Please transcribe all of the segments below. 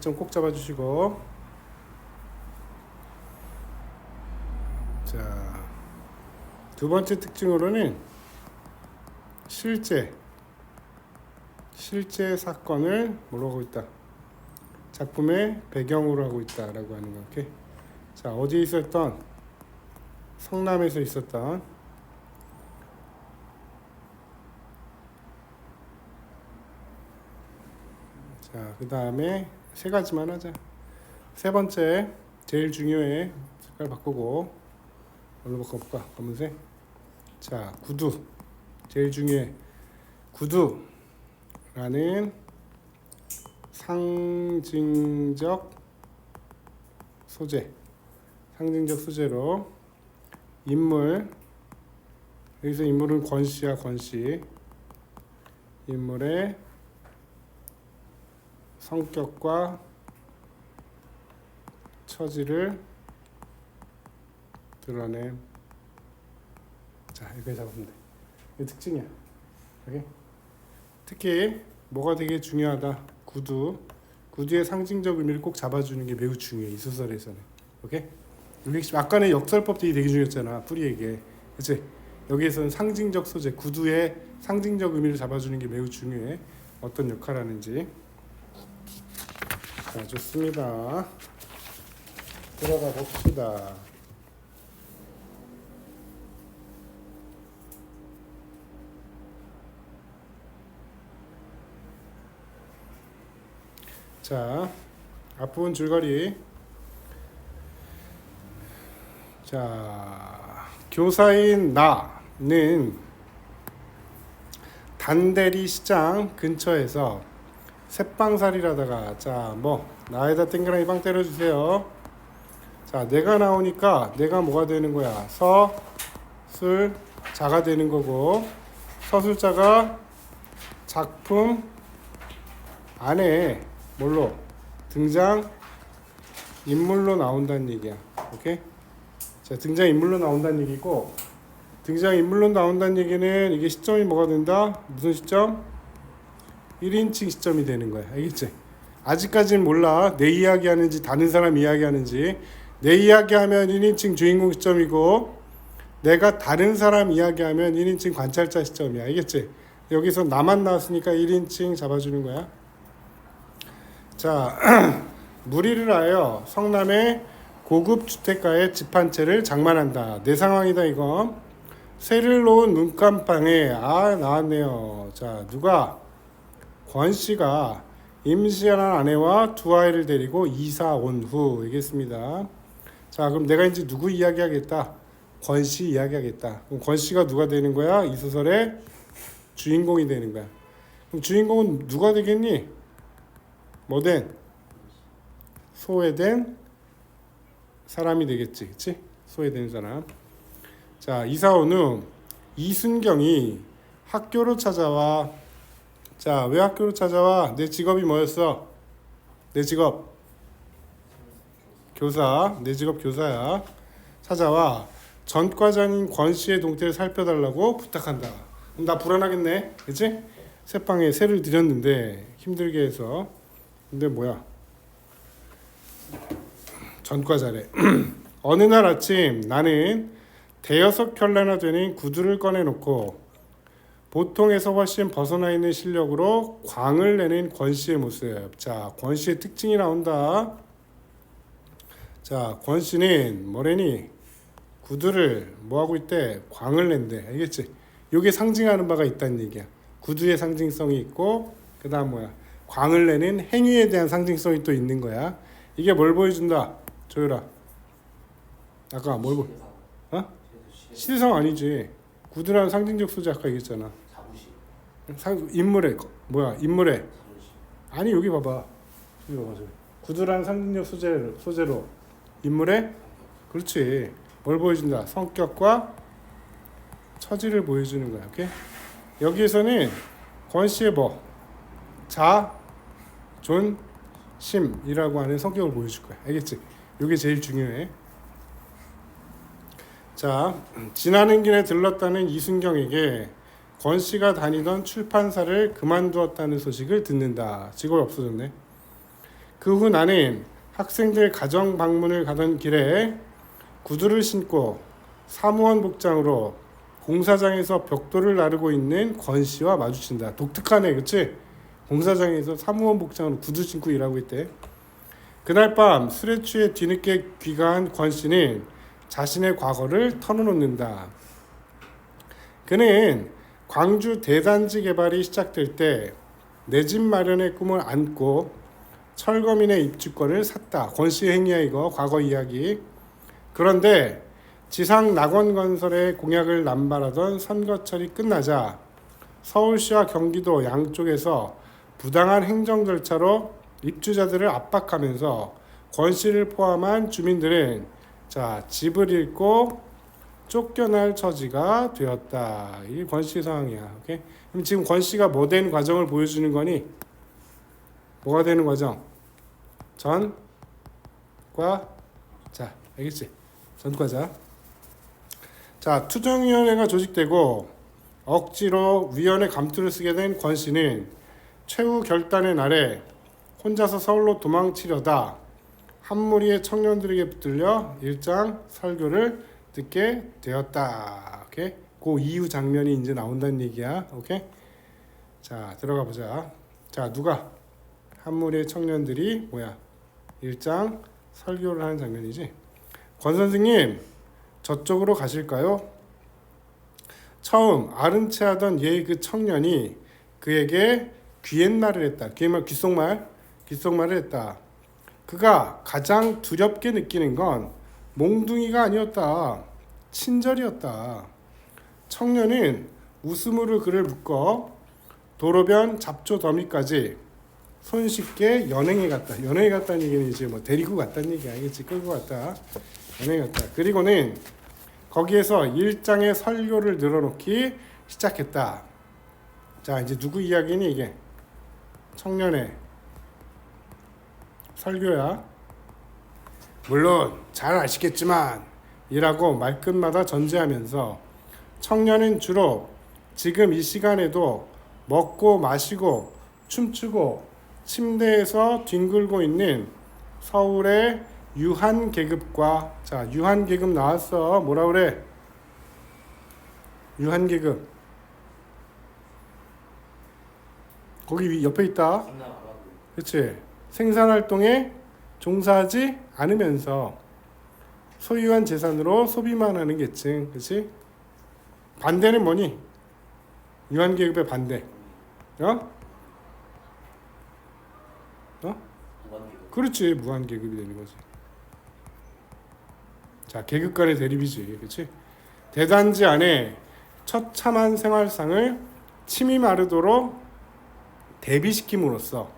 시점 꼭 잡아주시고. 자, 두 번째 특징으로는 실제 사건을 뭐로 하고 있다? 작품의 배경으로 하고 있다라고 하는 거. 오케이. 자, 어디에 있었던? 성남에서 있었던 자, 그 다음에 세 가지만 하자. 세 번째, 제일 중요해. 색깔 바꾸고 뭘로 바꿔볼까? 검은색. 자, 구두. 제일 중요해. 구두라는 상징적 소재로 인물, 여기서 인물은 권씨야. 권씨. 인물의 성격과 처지를 드러냄. 자, 이거 잡으면 돼. 이게 특징이야. 오케이? 특히 뭐가 되게 중요하다. 구두의 상징적 의미를 꼭 잡아주는 게 매우 중요해. 이 소설에서는. 오케이? 아까는 역설법들이 되게 중요했잖아. 뿌리에게. 그치? 여기에서는 상징적 소재, 구두의 상징적 의미를 잡아주는 게 매우 중요해. 어떤 역할을 하는지. 자, 좋습니다. 들어가 봅시다. 자, 앞부분 줄거리. 자, 교사인 나는 단대리 시장 근처에서 새빵살이를 하다가, 자, 나에다 땡그라미 빵 때려주세요. 자, 내가 나오니까 내가 뭐가 되는 거야? 서술자가 되는 거고, 서술자가 작품 안에 뭘로? 등장 인물로 나온다는 얘기야. 오케이? 자, 등장 인물로 나온다는 얘기고, 등장 인물로 나온다는 얘기는 이게 시점이 뭐가 된다? 무슨 시점? 1인칭 시점이 되는 거야. 알겠지? 아직까지는 몰라. 내 이야기 하는지 다른 사람 이야기 하는지. 내 이야기 하면 1인칭 주인공 시점이고, 내가 다른 사람 이야기 하면 1인칭 관찰자 시점이야. 알겠지? 여기서 나만 나왔으니까 1인칭 잡아주는 거야. 자, 무리를 하여 성남의 고급 주택가에 집 한 채를 장만한다. 내 상황이다 이거. 새를 놓은 눈감방에 나왔네요. 자, 누가? 권씨가 임신한 아내와 두 아이를 데리고 이사 온 후 얘기했습니다. 자, 그럼 내가 이제 누구 이야기하겠다? 권씨 이야기하겠다. 그럼 권씨가 누가 되는 거야? 이 소설의 주인공이 되는 거야. 그럼 주인공은 누가 되겠니? 뭐된? 소외된 사람이 되겠지. 그치? 소외된 사람. 자, 이사 온 후 이순경이 학교로 찾아와. 자, 왜 학교로 찾아와? 내 직업이 뭐였어? 내 직업 교사. 내 직업 교사야. 찾아와 전과장인 권씨의 동태를 살펴달라고 부탁한다. 그럼 나 불안하겠네. 그치? 새빵에 새를 들였는데 힘들게 해서. 근데 뭐야? 전과자래. 어느 날 아침 나는 대여섯 켤레나 되는 구두를 꺼내놓고 보통에서 훨씬 벗어나 있는 실력으로 광을 내는 권씨의 모습. 자, 권씨의 특징이 나온다. 자, 권씨는 뭐래니? 구두를 뭐하고 있대? 광을 낸대. 알겠지? 이게 상징하는 바가 있다는 얘기야. 구두의 상징성이 있고, 그 다음 뭐야? 광을 내는 행위에 대한 상징성이 또 있는 거야. 이게 뭘 보여준다? 조율아. 아까 뭘 보? 시대상 아니지. 구두라는 상징적 소재 아까 얘기했잖아. 인물의 뭐야? 인물의 아니 여기 봐봐. 여기 봐봐. 구두라는 상징적 소재로 인물의 그렇지. 뭘 보여준다? 성격과 처지를 보여주는 거야. 오케이? 여기에서는 권씨의 뭐 자존심이라고 하는 성격을 보여줄 거야. 알겠지? 이게 제일 중요해. 자, 지나는 길에 들렀다는 이순경에게 권씨가 다니던 출판사를 그만두었다는 소식을 듣는다. 직업이 없어졌네. 그 후 나는 학생들 가정 방문을 가던 길에 구두를 신고 사무원 복장으로 공사장에서 벽돌을 나르고 있는 권 씨와 마주친다. 독특하네, 그치? 공사장에서 사무원 복장으로 구두 신고 일하고 있대. 그날 밤 술에 취해 뒤늦게 귀가한 권 씨는 자신의 과거를 털어놓는다. 그는 광주 대단지 개발이 시작될 때 내 집 마련의 꿈을 안고 철거민의 입주권을 샀다. 권 씨의 행위야 이거. 과거 이야기. 그런데 지상 낙원건설의 공약을 남발하던 선거철이 끝나자 서울시와 경기도 양쪽에서 부당한 행정 절차로 입주자들을 압박하면서 권 씨를 포함한 주민들은 집을 잃고 쫓겨날 처지가 되었다. 이게 권 씨 상황이야. 오케이? 그럼 지금 권 씨가 뭐 된 과정을 보여주는 거니? 뭐가 되는 과정? 전과 자, 알겠지? 전과자. 자, 투정위원회가 조직되고 억지로 위원회 감투를 쓰게 된 권 씨는 최후 결단의 날에 혼자서 서울로 도망치려다 한 무리의 청년들에게 붙들려 일장 설교를 듣게 되었다. 오케이? 그 이후 장면이 이제 나온다는 얘기야. 오케이? 자, 들어가 보자. 자, 누가 한 무리의 청년들이 일장 설교를 하는 장면이지. 권 선생님, 저쪽으로 가실까요? 처음 아른 채 하던 예의 그 청년이 그에게 귀옛말을 했다. 귀옛말, 귓속말을 했다. 그가 가장 두렵게 느끼는 건 몽둥이가 아니었다. 친절이었다. 청년은 웃음으로 그를 묶어 도로변 잡초 더미까지 손쉽게 연행해 갔다. 연행해 갔다는 얘기는 이제 데리고 갔다는 얘기 알겠지? 끌고 갔다. 연행해 갔다. 그리고는 거기에서 일장의 설교를 늘어놓기 시작했다. 자, 이제 누구 이야기니 이게? 청년의 설교야. 물론 잘 아시겠지만 이라고 말끝마다 전제하면서 청년은 주로 지금 이 시간에도 먹고 마시고 춤추고 침대에서 뒹굴고 있는 서울의 유한계급과 유한계급 나왔어. 뭐라 그래? 유한계급. 거기 옆에 있다. 그렇지. 생산활동에 종사하지 않으면서 소유한 재산으로 소비만 하는 계층. 그렇지? 반대는 뭐니? 유한계급의 반대. 그렇지. 무한계급이 되는 거지. 자, 계급 간의 대립이지. 그렇지? 대단지 안에 처참한 생활상을 침이 마르도록 대비시킴으로써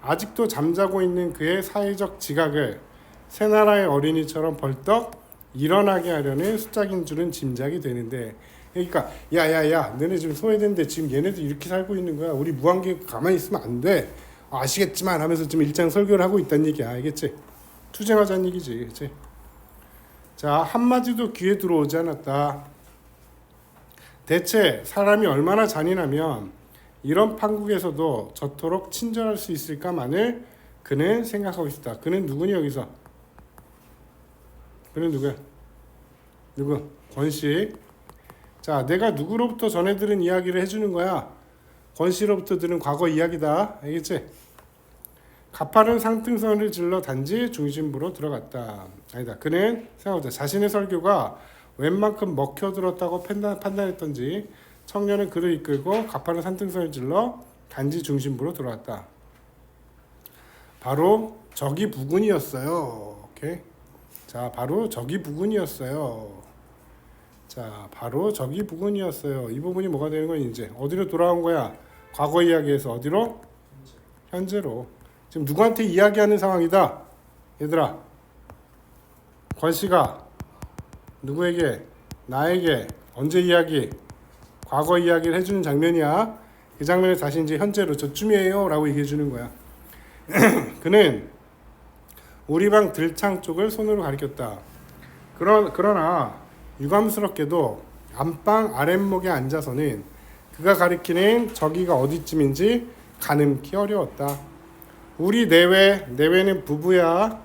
아직도 잠자고 있는 그의 사회적 지각을 새나라의 어린이처럼 벌떡 일어나게 하려는 수작인 줄은 짐작이 되는데, 그러니까 야야야 너네 지금 소외된데 지금 얘네들 이렇게 살고 있는 거야. 우리 무한계급 가만히 있으면 안 돼. 아시겠지만 하면서 지금 일장 설교를 하고 있다는 얘기야. 알겠지? 투쟁하자는 얘기지. 그렇지? 자, 한마디도 귀에 들어오지 않았다. 대체 사람이 얼마나 잔인하면 이런 판국에서도 저토록 친절할 수 있을까만을 그는 생각하고 있었다. 그는 누구니 여기서? 그는 누구야? 누구? 권씨. 자, 내가 누구로부터 전해 들은 이야기를 해주는 거야. 권씨로부터 들은 과거 이야기다. 알겠지? 가파른 상등선을 질러 단지 중심부로 들어갔다. 아니다. 그는 생각보다 자신의 설교가 웬만큼 먹혀들었다고 판단했던지 청년은 그를 이끌고 가파른 산등선을 질러 단지 중심부로 들어왔다. 바로 저기 부근이었어요. 오케이. 자, 바로 저기 부근이었어요. 자, 바로 저기 부근이었어요. 이 부분이 뭐가 되는 건 이제 어디로 돌아온 거야? 과거 이야기에서 어디로? 현재로. 지금 누구한테 이야기하는 상황이다. 얘들아. 권씨가 누구에게? 나에게 언제 이야기? 과거 이야기를 해주는 장면이야. 그 장면을 다시 이제 현재로 저쯤이에요 라고 얘기해 주는 거야. 그는 우리 방 들창 쪽을 손으로 가리켰다. 그러나 유감스럽게도 안방 아랫목에 앉아서는 그가 가리키는 저기가 어디쯤인지 가늠키 어려웠다. 우리 내외는 부부야.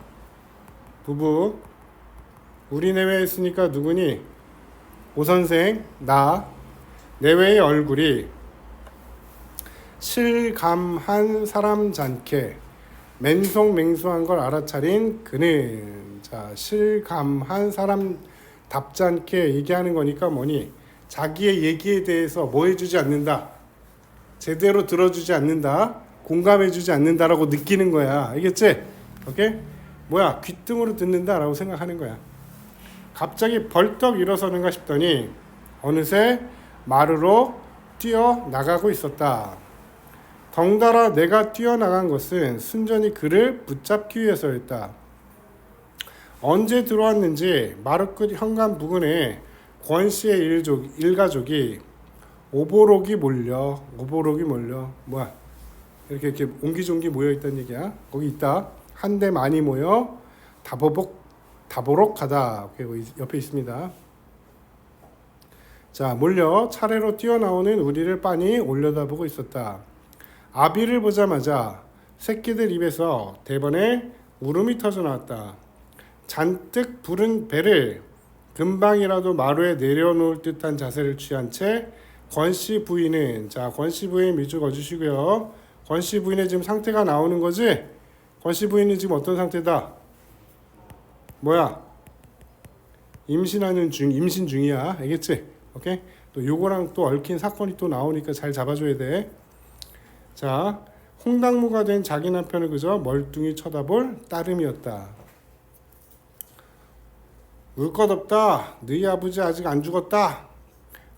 부부. 우리 내외에 있으니까 누구니? 오선생, 나. 내외의 얼굴이 실감한 사람 잔케 맨송맹수한 걸 알아차린 그는. 자, 실감한 사람답지 않게 얘기하는 거니까 뭐니? 자기의 얘기에 대해서 뭐 해주지 않는다. 제대로 들어주지 않는다. 공감해주지 않는다라고 느끼는 거야. 알겠지? 오케이? 뭐야? 귓등으로 듣는다라고 생각하는 거야. 갑자기 벌떡 일어서는가 싶더니 어느새 마루로 뛰어나가고 있었다. 덩달아 내가 뛰어나간 것은 순전히 그를 붙잡기 위해서였다. 언제 들어왔는지 마루 끝 현관 부근에 권씨의 일가족이 오보록이 몰려 뭐야? 이렇게 옹기종기 모여 있다는 얘기야. 거기 있다. 한데 많이 모여 다보록하다. 옆에 있습니다. 자, 몰려 차례로 뛰어나오는 우리를 빤히 올려다보고 있었다. 아비를 보자마자 새끼들 입에서 대번에 울음이 터져 나왔다. 잔뜩 부른 배를 금방이라도 마루에 내려놓을 듯한 자세를 취한 채 권씨 부인은, 자, 권씨 부인 밑줄 그어주시고요. 권씨 부인의 지금 상태가 나오는 거지? 권씨 부인은 지금 어떤 상태다? 뭐야? 임신 중이야. 알겠지? 오케이? 또 요거랑 또 얽힌 사건이 또 나오니까 잘 잡아줘야 돼. 자, 홍당무가 된 자기 남편을 그저 멀뚱히 쳐다볼 따름이었다. 울 것 없다. 너희 아버지 아직 안 죽었다.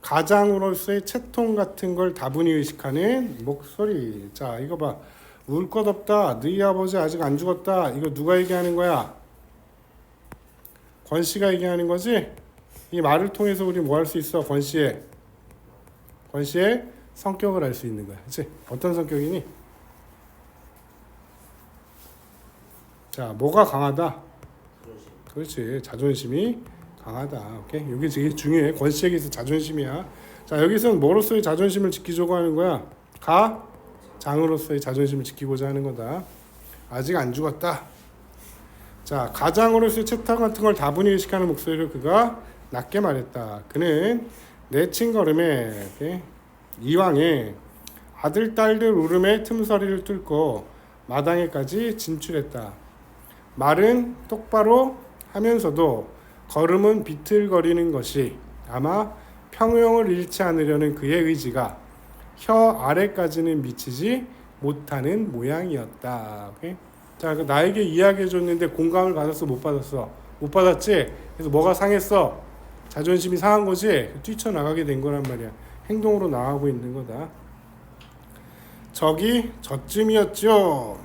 가장으로서의 채통 같은 걸 다분히 의식하는 목소리. 자, 이거 봐. 울 것 없다. 너희 아버지 아직 안 죽었다. 이거 누가 얘기하는 거야? 권씨가 얘기하는 거지? 이 말을 통해서 우리 뭐 할 수 있어? 권씨의 성격을 알 수 있는 거야. 그치? 어떤 성격이니? 자, 뭐가 강하다? 그렇지. 자존심이 강하다. 오케이? 이게 되게 중요해. 권씨에게서 자존심이야. 자, 여기서는 뭐로서의 자존심을 지키려고 하는 거야? 가장으로서의 자존심을 지키고자 하는 거다. 아직 안 죽었다. 자, 가장으로서의 채탁 같은 걸 다분히 의식하는 목소리로 그가 낮게 말했다. 그는 내친 걸음에 이왕에 아들 딸들 울음의 틈서리를 뚫고 마당에까지 진출했다. 말은 똑바로 하면서도 걸음은 비틀거리는 것이 아마 평형을 잃지 않으려는 그의 의지가 혀 아래까지는 미치지 못하는 모양이었다. 오케이? 자, 나에게 이야기해 줬는데 공감을 받았어, 못 받았어? 못 받았지? 그래서 뭐가 상했어? 자존심이 상한 거지? 뛰쳐나가게 된 거란 말이야. 행동으로 나가고 있는 거다. 저기 저쯤이었죠.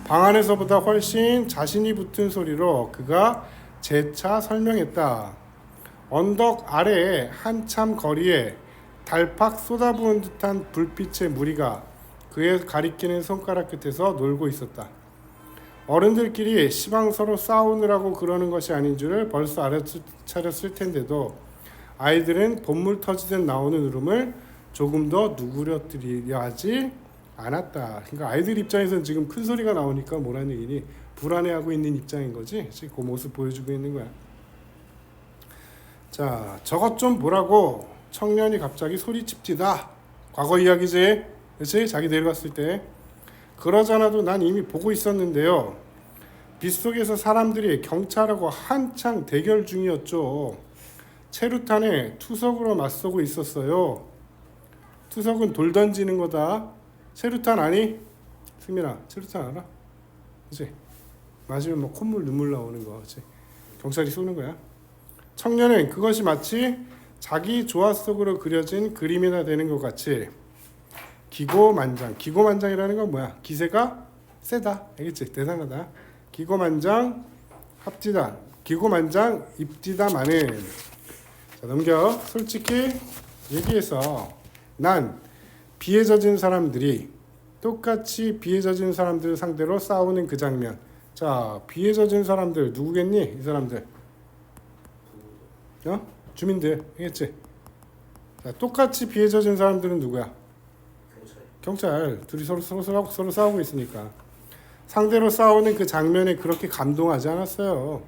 방 안에서보다 훨씬 자신이 붙은 소리로 그가 재차 설명했다. 언덕 아래에 한참 거리에 달팍 쏟아부은 듯한 불빛의 무리가 그의 가리키는 손가락 끝에서 놀고 있었다. 어른들끼리 시방 서로 싸우느라고 그러는 것이 아닌 줄을 벌써 알아차렸을 텐데도 아이들은 본물 터지듯 나오는 울음을 조금 더 누그러뜨리려 하지 않았다. 그러니까 아이들 입장에서는 지금 큰 소리가 나오니까 뭐라는 얘기니? 불안해하고 있는 입장인 거지. 그 모습 보여주고 있는 거야. 자, 저것 좀 보라고 청년이 갑자기 소리칩디다. 과거 이야기지. 그렇지? 자기 내려갔을 때. 그러잖아도 난 이미 보고 있었는데요. 빗속에서 사람들이 경찰하고 한창 대결 중이었죠. 체류탄에 투석으로 맞서고 있었어요. 투석은 돌 던지는 거다. 체류탄 아니? 승민아, 체류탄 알아? 그치? 맞으면 뭐 콧물 눈물 나오는 거. 그치? 경찰이 쏘는 거야. 청년은 그것이 마치 자기 조화 속으로 그려진 그림이나 되는 것 같이 기고만장이라는 건 뭐야? 기세가 세다. 알겠지? 대단하다. 기고만장 합디다. 기고만장 입디다마는. 자, 넘겨. 솔직히 얘기해서 난 비에 젖은 사람들이 똑같이 비에 젖은 사람들 상대로 싸우는 그 장면. 자, 비에 젖은 사람들 누구겠니? 이 사람들. 주민들. 알겠지? 자, 똑같이 비에 젖은 사람들은 누구야? 경찰 둘이 서로 싸우고 있으니까 상대로 싸우는 그 장면에 그렇게 감동하지 않았어요.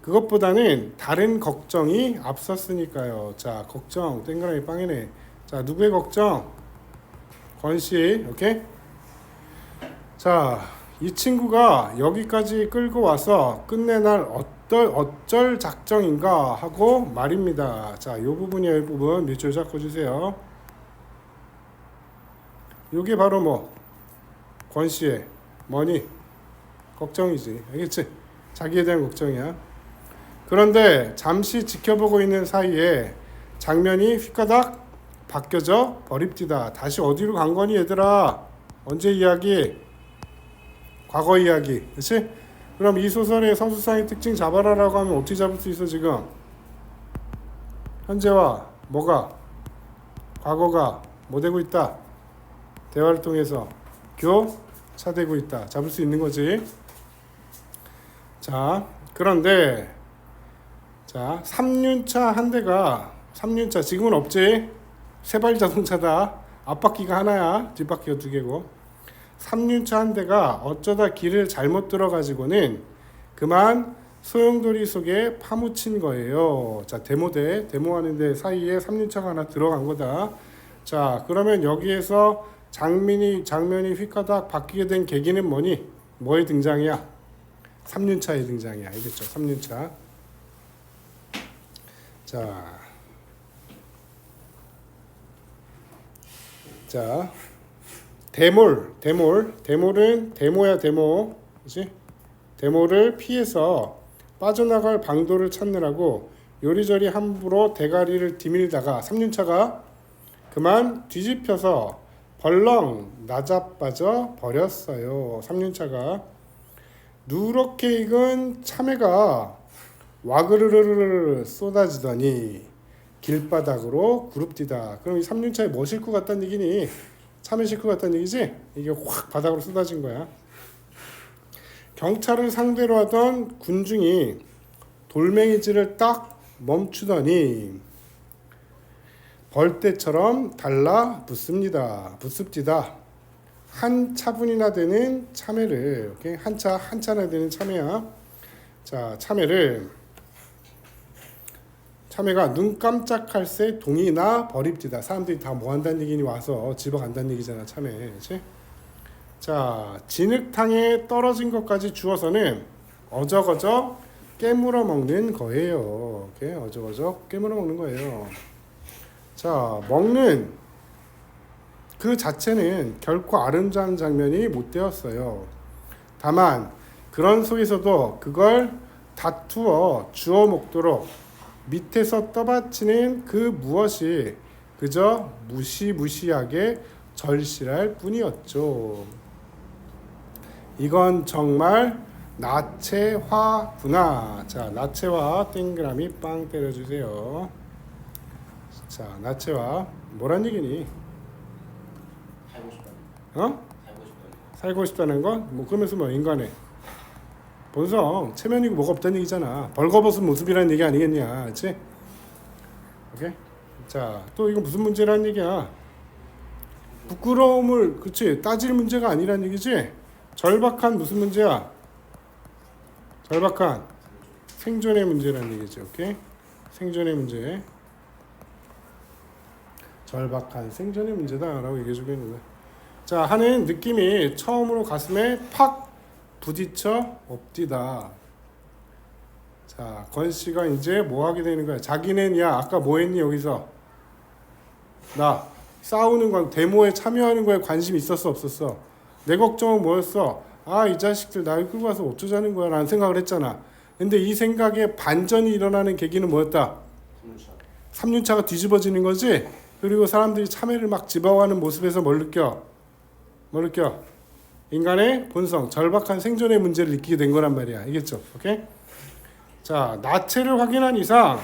그것보다는 다른 걱정이 앞섰으니까요. 자, 걱정 땡그라미 빵이네. 자, 누구의 걱정? 권씨. 오케이? 자, 이 친구가 여기까지 끌고 와서 끝내 날 어쩔 작정인가 하고 말입니다. 자, 이 부분이에요. 이 부분 밑줄 잡고 주세요. 이게 바로 뭐 권씨의 뭐니? 걱정이지. 알겠지? 자기에 대한 걱정이야. 그런데 잠시 지켜보고 있는 사이에 장면이 휘가닥 바뀌어져 버립디다. 다시 어디로 간 거니 얘들아? 언제 이야기? 과거 이야기. 그렇지? 그럼 이 소설의 서술상의 특징 잡아라라고 하면 어떻게 잡을 수 있어 지금? 현재와 뭐가? 과거가 뭐 되고 있다? 대화를 통해서 교차되고 있다. 잡을 수 있는 거지. 자, 그런데 자, 3륜차 한 대가 3륜차 지금은 없지. 세발 자동차다. 앞바퀴가 하나야. 뒷바퀴가 두 개고. 3륜차 한 대가 어쩌다 길을 잘못 들어가지고는 그만 소용돌이 속에 파묻힌 거예요. 자, 데모하는데 사이에 3륜차가 하나 들어간 거다. 자, 그러면 여기에서 장면이 휘가닥 바뀌게 된 계기는 뭐니? 뭐의 등장이야? 3륜차의 등장이야. 알겠죠? 3륜차. 자, 데몰은 데모야 데모, 그렇지? 데모를 피해서 빠져나갈 방도를 찾느라고 요리조리 함부로 대가리를 디밀다가 3륜차가 그만 뒤집혀서 벌렁 나자빠져 버렸어요. 3륜차가 누렇게 익은 참외가 와그르르르 쏟아지더니 길바닥으로 구릅디다. 그럼 이 3륜차에 뭐 싣고 갔다는 얘기니? 참외 싣고 갔다는 얘기지? 이게 확 바닥으로 쏟아진 거야. 경찰을 상대로 하던 군중이 돌멩이질을 딱 멈추더니 벌떼처럼 붙습디다. 한 차분이나 되는 참외를, 오케이? 한 차나 되는 참외야. 자, 참외가 눈 깜짝할 새 동이나 버립디다. 사람들이 다 뭐 한다는 얘기니? 와서 집어간다는 얘기잖아, 참외. 그렇지? 자, 진흙탕에 떨어진 것까지 주워서는 어저거저 깨물어 먹는 거예요. 오케이? 어저거저 깨물어 먹는 거예요. 자, 먹는 그 자체는 결코 아름다운 장면이 못 되었어요. 다만 그런 속에서도 그걸 다투어 주워 먹도록 밑에서 떠받치는 그 무엇이 그저 무시무시하게 절실할 뿐이었죠. 이건 정말 나체화구나. 자, 나체화 동그라미 빵 때려주세요. 자, 나체화 뭐란 얘기니? 살고 싶다. 살고 싶다는 건? 뭐 그러면서 뭐 인간의 본성, 체면이고 뭐가 없다는 얘기잖아. 벌거벗은 모습이라는 얘기 아니겠냐, 그렇지? 오케이? 자, 또 이거 무슨 문제라는 얘기야? 부끄러움을, 그렇지? 따질 문제가 아니란 얘기지? 절박한 무슨 문제야? 절박한 생존의 문제라는 얘기지, 오케이? 생존의 문제. 절박한 생존의 문제다라고 얘기해주고 있는 거야. 자, 하는 느낌이 처음으로 가슴에 팍 부딪혀 옵디다. 자, 권씨가 이제 뭐 하게 되는 거야? 자기는 야 아까 뭐 했니 여기서? 나 싸우는 건 데모에 참여하는 거에 관심 있었어 없었어? 내 걱정은 뭐였어? 아, 이 자식들 날 끌고 와서 어쩌자는 거야 라는 생각을 했잖아. 근데 이 생각에 반전이 일어나는 계기는 뭐였다? 3륜차가 뒤집어지는 거지? 그리고 사람들이 참외를 막 집어가는 모습에서 뭘 느껴? 인간의 본성, 절박한 생존의 문제를 느끼게 된 거란 말이야. 알겠죠? 오케이? 자, 나체를 확인한 이상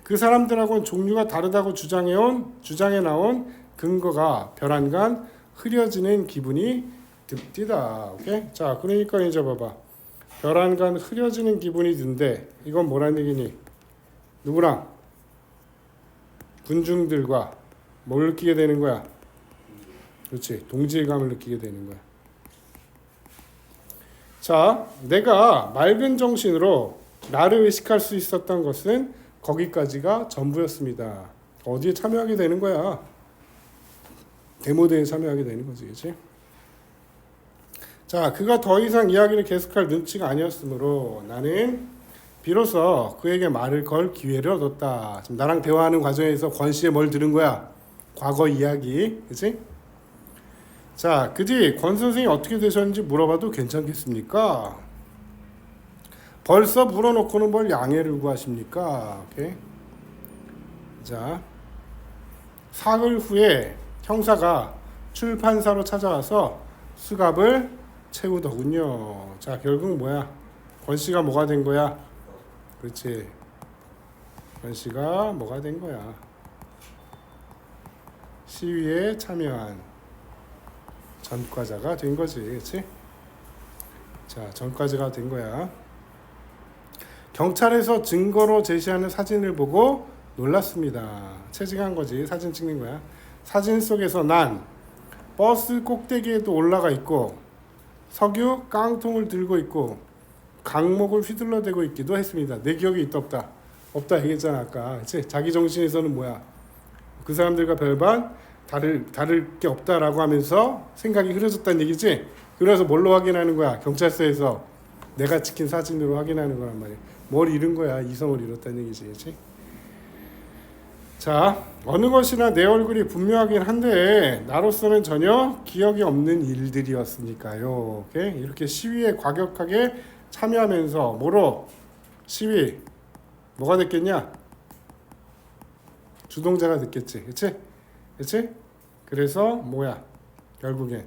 그 사람들하고는 종류가 다르다고 주장해 나온 근거가 벼랑간 흐려지는 기분이 듭디다. 오케이? 자, 그러니까 이제 봐봐. 벼랑간 흐려지는 기분이 든데 이건 뭐란 얘기니? 누구랑? 군중들과 뭘 느끼게 되는 거야? 그렇지. 동질감을 느끼게 되는 거야. 자, 내가 맑은 정신으로 나를 의식할 수 있었던 것은 거기까지가 전부였습니다. 어디에 참여하게 되는 거야? 데모대에 참여하게 되는 거지, 그렇지? 자, 그가 더 이상 이야기를 계속할 눈치가 아니었으므로 나는 비로소 그에게 말을 걸 기회를 얻었다. 지금 나랑 대화하는 과정에서 권 씨의 뭘 들은 거야? 과거 이야기, 그렇지? 자, 그 뒤 권 선생이 어떻게 되셨는지 물어봐도 괜찮겠습니까? 벌써 물어놓고는 뭘 양해를 구하십니까? 오케이. 자, 사흘 후에 형사가 출판사로 찾아와서 수갑을 채우더군요. 자, 결국 뭐야? 권 씨가 뭐가 된 거야? 그렇지. 권 씨가 뭐가 된 거야? 시위에 참여한 전과자가 된 거지, 그렇지? 자, 전과자가 된 거야. 경찰에서 증거로 제시하는 사진을 보고 놀랐습니다. 채찍한 거지, 사진 찍는 거야. 사진 속에서 난 버스 꼭대기에도 올라가 있고 석유 깡통을 들고 있고 강목을 휘둘러대고 있기도 했습니다. 내 기억이 있다 없다? 없다 얘기했잖아 아까. 그치? 자기 정신에서는 뭐야? 그 사람들과 별반 다를 게 없다라고 하면서 생각이 흐려졌다는 얘기지. 그래서 뭘로 확인하는 거야? 경찰서에서 내가 찍힌 사진으로 확인하는 거란 말이야. 뭘 잃은 거야? 이성을 잃었다는 얘기지, 그렇지? 자, 어느 것이나 내 얼굴이 분명하긴 한데 나로서는 전혀 기억이 없는 일들이었으니까요. 오케이? 이렇게 시위에 과격하게 참여하면서 뭐로? 시위 뭐가 됐겠냐? 주동자가 됐겠지, 그렇지? 그렇지? 그래서 뭐야? 결국엔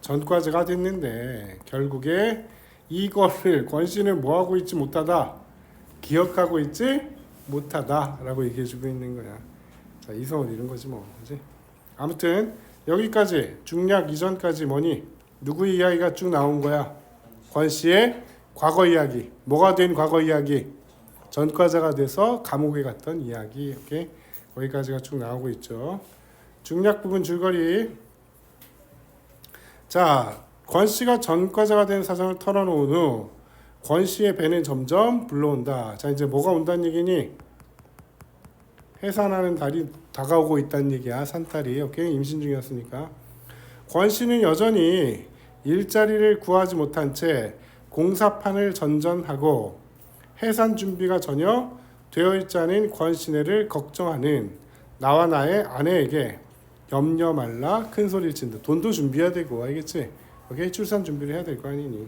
전과자가 됐는데 결국에 이거를 권 씨는 뭐 하고 있지 못하다, 기억하고 있지 못하다라고 얘기해주고 있는 거야. 자, 이성을 잃은 거지 뭐, 그렇지? 아무튼 여기까지 중략 이전까지 뭐니? 누구의 이야기가 쭉 나온 거야? 권 씨의 과거 이야기. 뭐가 된 과거 이야기? 전과자가 돼서 감옥에 갔던 이야기. 오케이? 거기까지가 쭉 나오고 있죠. 중략 부분 줄거리. 자, 권 씨가 전과자가 된 사정을 털어놓은 후 권 씨의 배는 점점 불러온다. 자, 이제 뭐가 온다는 얘기니? 해산하는 달이 다가오고 있다는 얘기야. 산달이. 오케이? 임신 중이었으니까. 권 씨는 여전히 일자리를 구하지 못한 채 공사판을 전전하고 해산 준비가 전혀 되어 있지 않은 권 씨네를 걱정하는 나와 나의 아내에게 염려 말라 큰 소리를 친다. 돈도 준비해야 되고, 알겠지? 오케이? 출산 준비를 해야 될 거 아니니.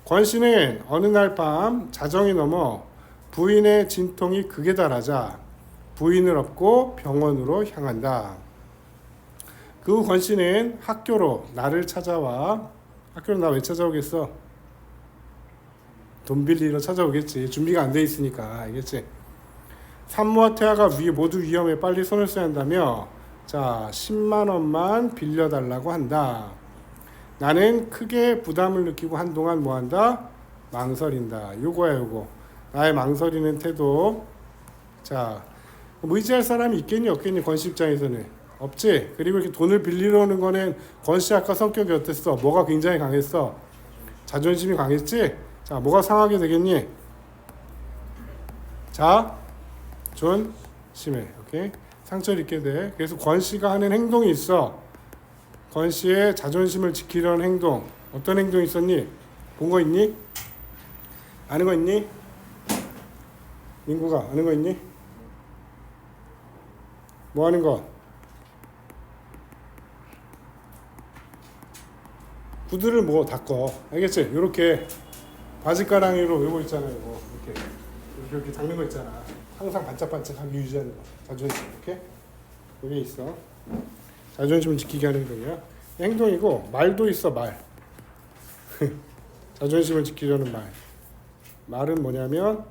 권 씨는 어느 날 밤 자정이 넘어 부인의 진통이 극에 달하자 부인을 업고 병원으로 향한다. 그 후 권 씨는 학교로 나를 찾아와. 학교로 나 왜 찾아오겠어? 돈 빌리러 찾아오겠지. 준비가 안 돼 있으니까, 알겠지? 산모와 태아가 모두 위험해. 빨리 손을 써야 한다며 자 10만 원만 빌려달라고 한다. 나는 크게 부담을 느끼고 한동안 뭐한다? 망설인다. 요거야 요거. 나의 망설이는 태도. 자, 의지할 사람이 있겠니 없겠니? 권 씨 입장에서는 없지. 그리고 이렇게 돈을 빌리러 오는 거는 권 씨 아까 성격이 어땠어? 뭐가 굉장히 강했어? 자존심이 강했지? 자, 뭐가 상하게 되겠니? 자, 존심해. 오케이? 상처를 입게 돼. 그래서 권 씨가 하는 행동이 있어. 권 씨의 자존심을 지키려는 행동. 어떤 행동이 있었니? 본 거 있니? 아는 거 있니? 민구가 아는 거 있니? 뭐 하는 거? 구두를 뭐 닦어. 알겠지? 요렇게 바지가랑이로 요거 있잖아요. 요거 이렇게 닦는 거 있잖아. 항상 반짝반짝하게 유지하는 거. 자존심. 이렇게 여기 있어. 자존심을 지키게 하는 행동이야. 행동이고 말도 있어. 말. 자존심을 지키려는 말. 말은 뭐냐면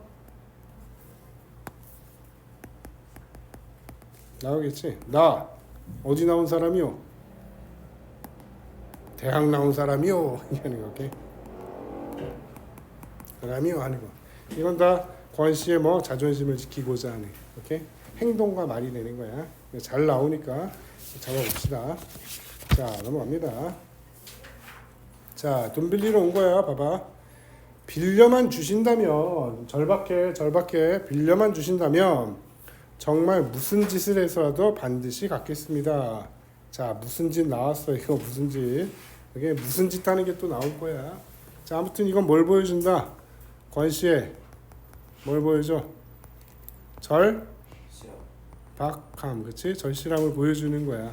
나오겠지. 나 어디 나온 사람이요? 대학 나온 사람이요. 하는 거. 오케이? 사람이요 하는 거. 이건 다 권 씨의 뭐 자존심을 지키고자 하는. 오케이? 행동과 말이 되는 거야. 잘 나오니까 잡아봅시다. 자, 넘어갑니다. 자, 돈 빌리러 온 거야. 봐봐. 빌려만 주신다면, 절박해. 빌려만 주신다면 정말 무슨 짓을 해서라도 반드시 갚겠습니다. 자, 무슨 짓 나왔어. 이거 무슨 짓. 이게 무슨 짓 하는 게 또 나올 거야. 자, 아무튼 이건 뭘 보여준다. 권씨의 뭘 보여줘? 시험. 절박함, 그치? 절실함을 보여주는 거야.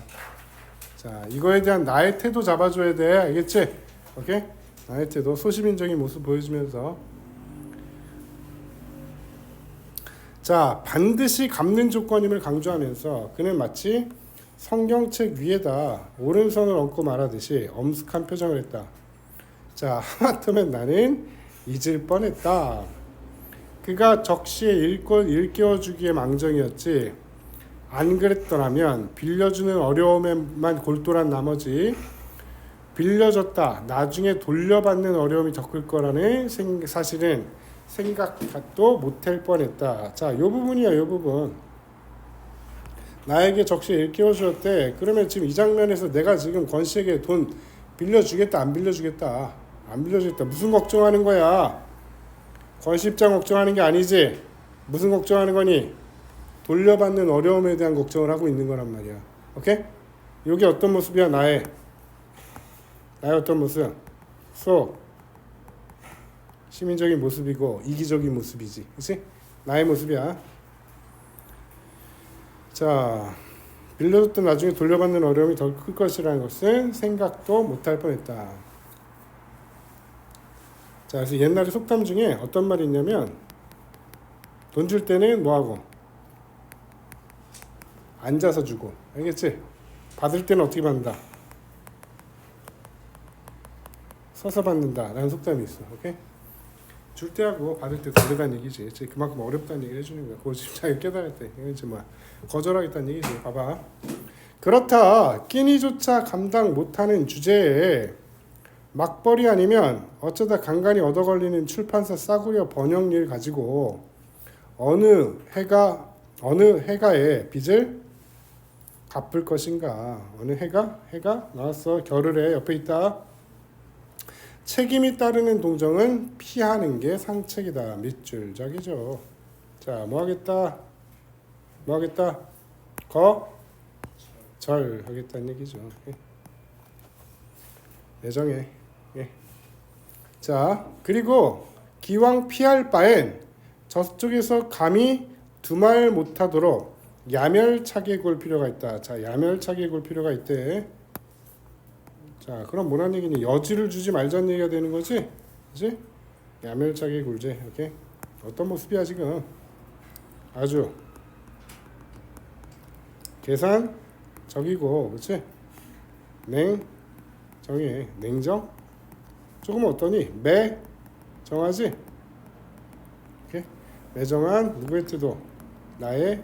자, 이거에 대한 나의 태도 잡아줘야 돼. 알겠지? 오케이? 나의 태도, 소시민적인 모습 보여주면서. 자, 반드시 갚는 조건임을 강조하면서 그는 마치 성경책 위에다 오른손을 얹고 말하듯이 엄숙한 표정을 했다. 자, 하마터면 나는 잊을 뻔했다. 그가 적시에 일깨워주기에 망정이었지. 안 그랬더라면 빌려주는 어려움에만 골똘한 나머지 빌려줬다 나중에 돌려받는 어려움이 더 클 거라는 사실은 생각도 못할 뻔했다. 자, 요 부분이야. 요 부분. 나에게 적시에 일깨워주었대. 그러면 지금 이 장면에서 내가 지금 권씨에게 돈 빌려주겠다 안 빌려주겠다? 안 빌려주겠다. 무슨 걱정하는 거야? 권씨 입장 걱정하는 게 아니지. 무슨 걱정하는 거니? 돌려받는 어려움에 대한 걱정을 하고 있는 거란 말이야. 오케이? 이게 어떤 모습이야? 나의 어떤 모습? 시민적인 모습이고 이기적인 모습이지. 그치? 나의 모습이야. 자, 빌려줬던 나중에 돌려받는 어려움이 더 클 것이라는 것은 생각도 못할 뻔했다. 자, 그래서 옛날에 속담 중에 어떤 말이 있냐면 돈 줄 때는 뭐하고? 앉아서 주고. 알겠지? 받을 때는 어떻게 받는다? 서서 받는다 라는 속담이 있어. 오케이? 줄 때하고 받을 때 다르다는 얘기지. 그만큼 어렵다는 얘기를 해주는 거야. 그걸 지금 자기가 깨달았대. 이건 이제 뭐야? 거절하겠다는 얘기지. 봐봐. 그렇다. 끼니조차 감당 못하는 주제에 막벌이 아니면 어쩌다 간간히 얻어걸리는 출판사 싸구려 번역일 가지고 어느 해가의 빚을 갚을 것인가? 어느 해가 나왔어. 겨를에 옆에 있다. 책임이 따르는 동정은 피하는 게 상책이다. 밑줄적이죠. 자, 뭐 하겠다? 거절하겠다는 얘기죠. 애정해. 예. 자, 그리고 기왕 피할 바엔 저쪽에서 감히 두말 못하도록 야멸차게 굴 필요가 있다. 자, 야멸차게 굴 필요가 있대. 자, 그럼 뭐라는 얘기니? 여지를 주지 말자는 얘기가 되는 거지? 그치? 야멸차게 굴지. 오케이? 어떤 모습이야 지금? 아주 계산적이고, 그치? 냉정해. 냉정? 조금 어떠니? 매정하지? 오케이? 매정한 누구의 태도? 나의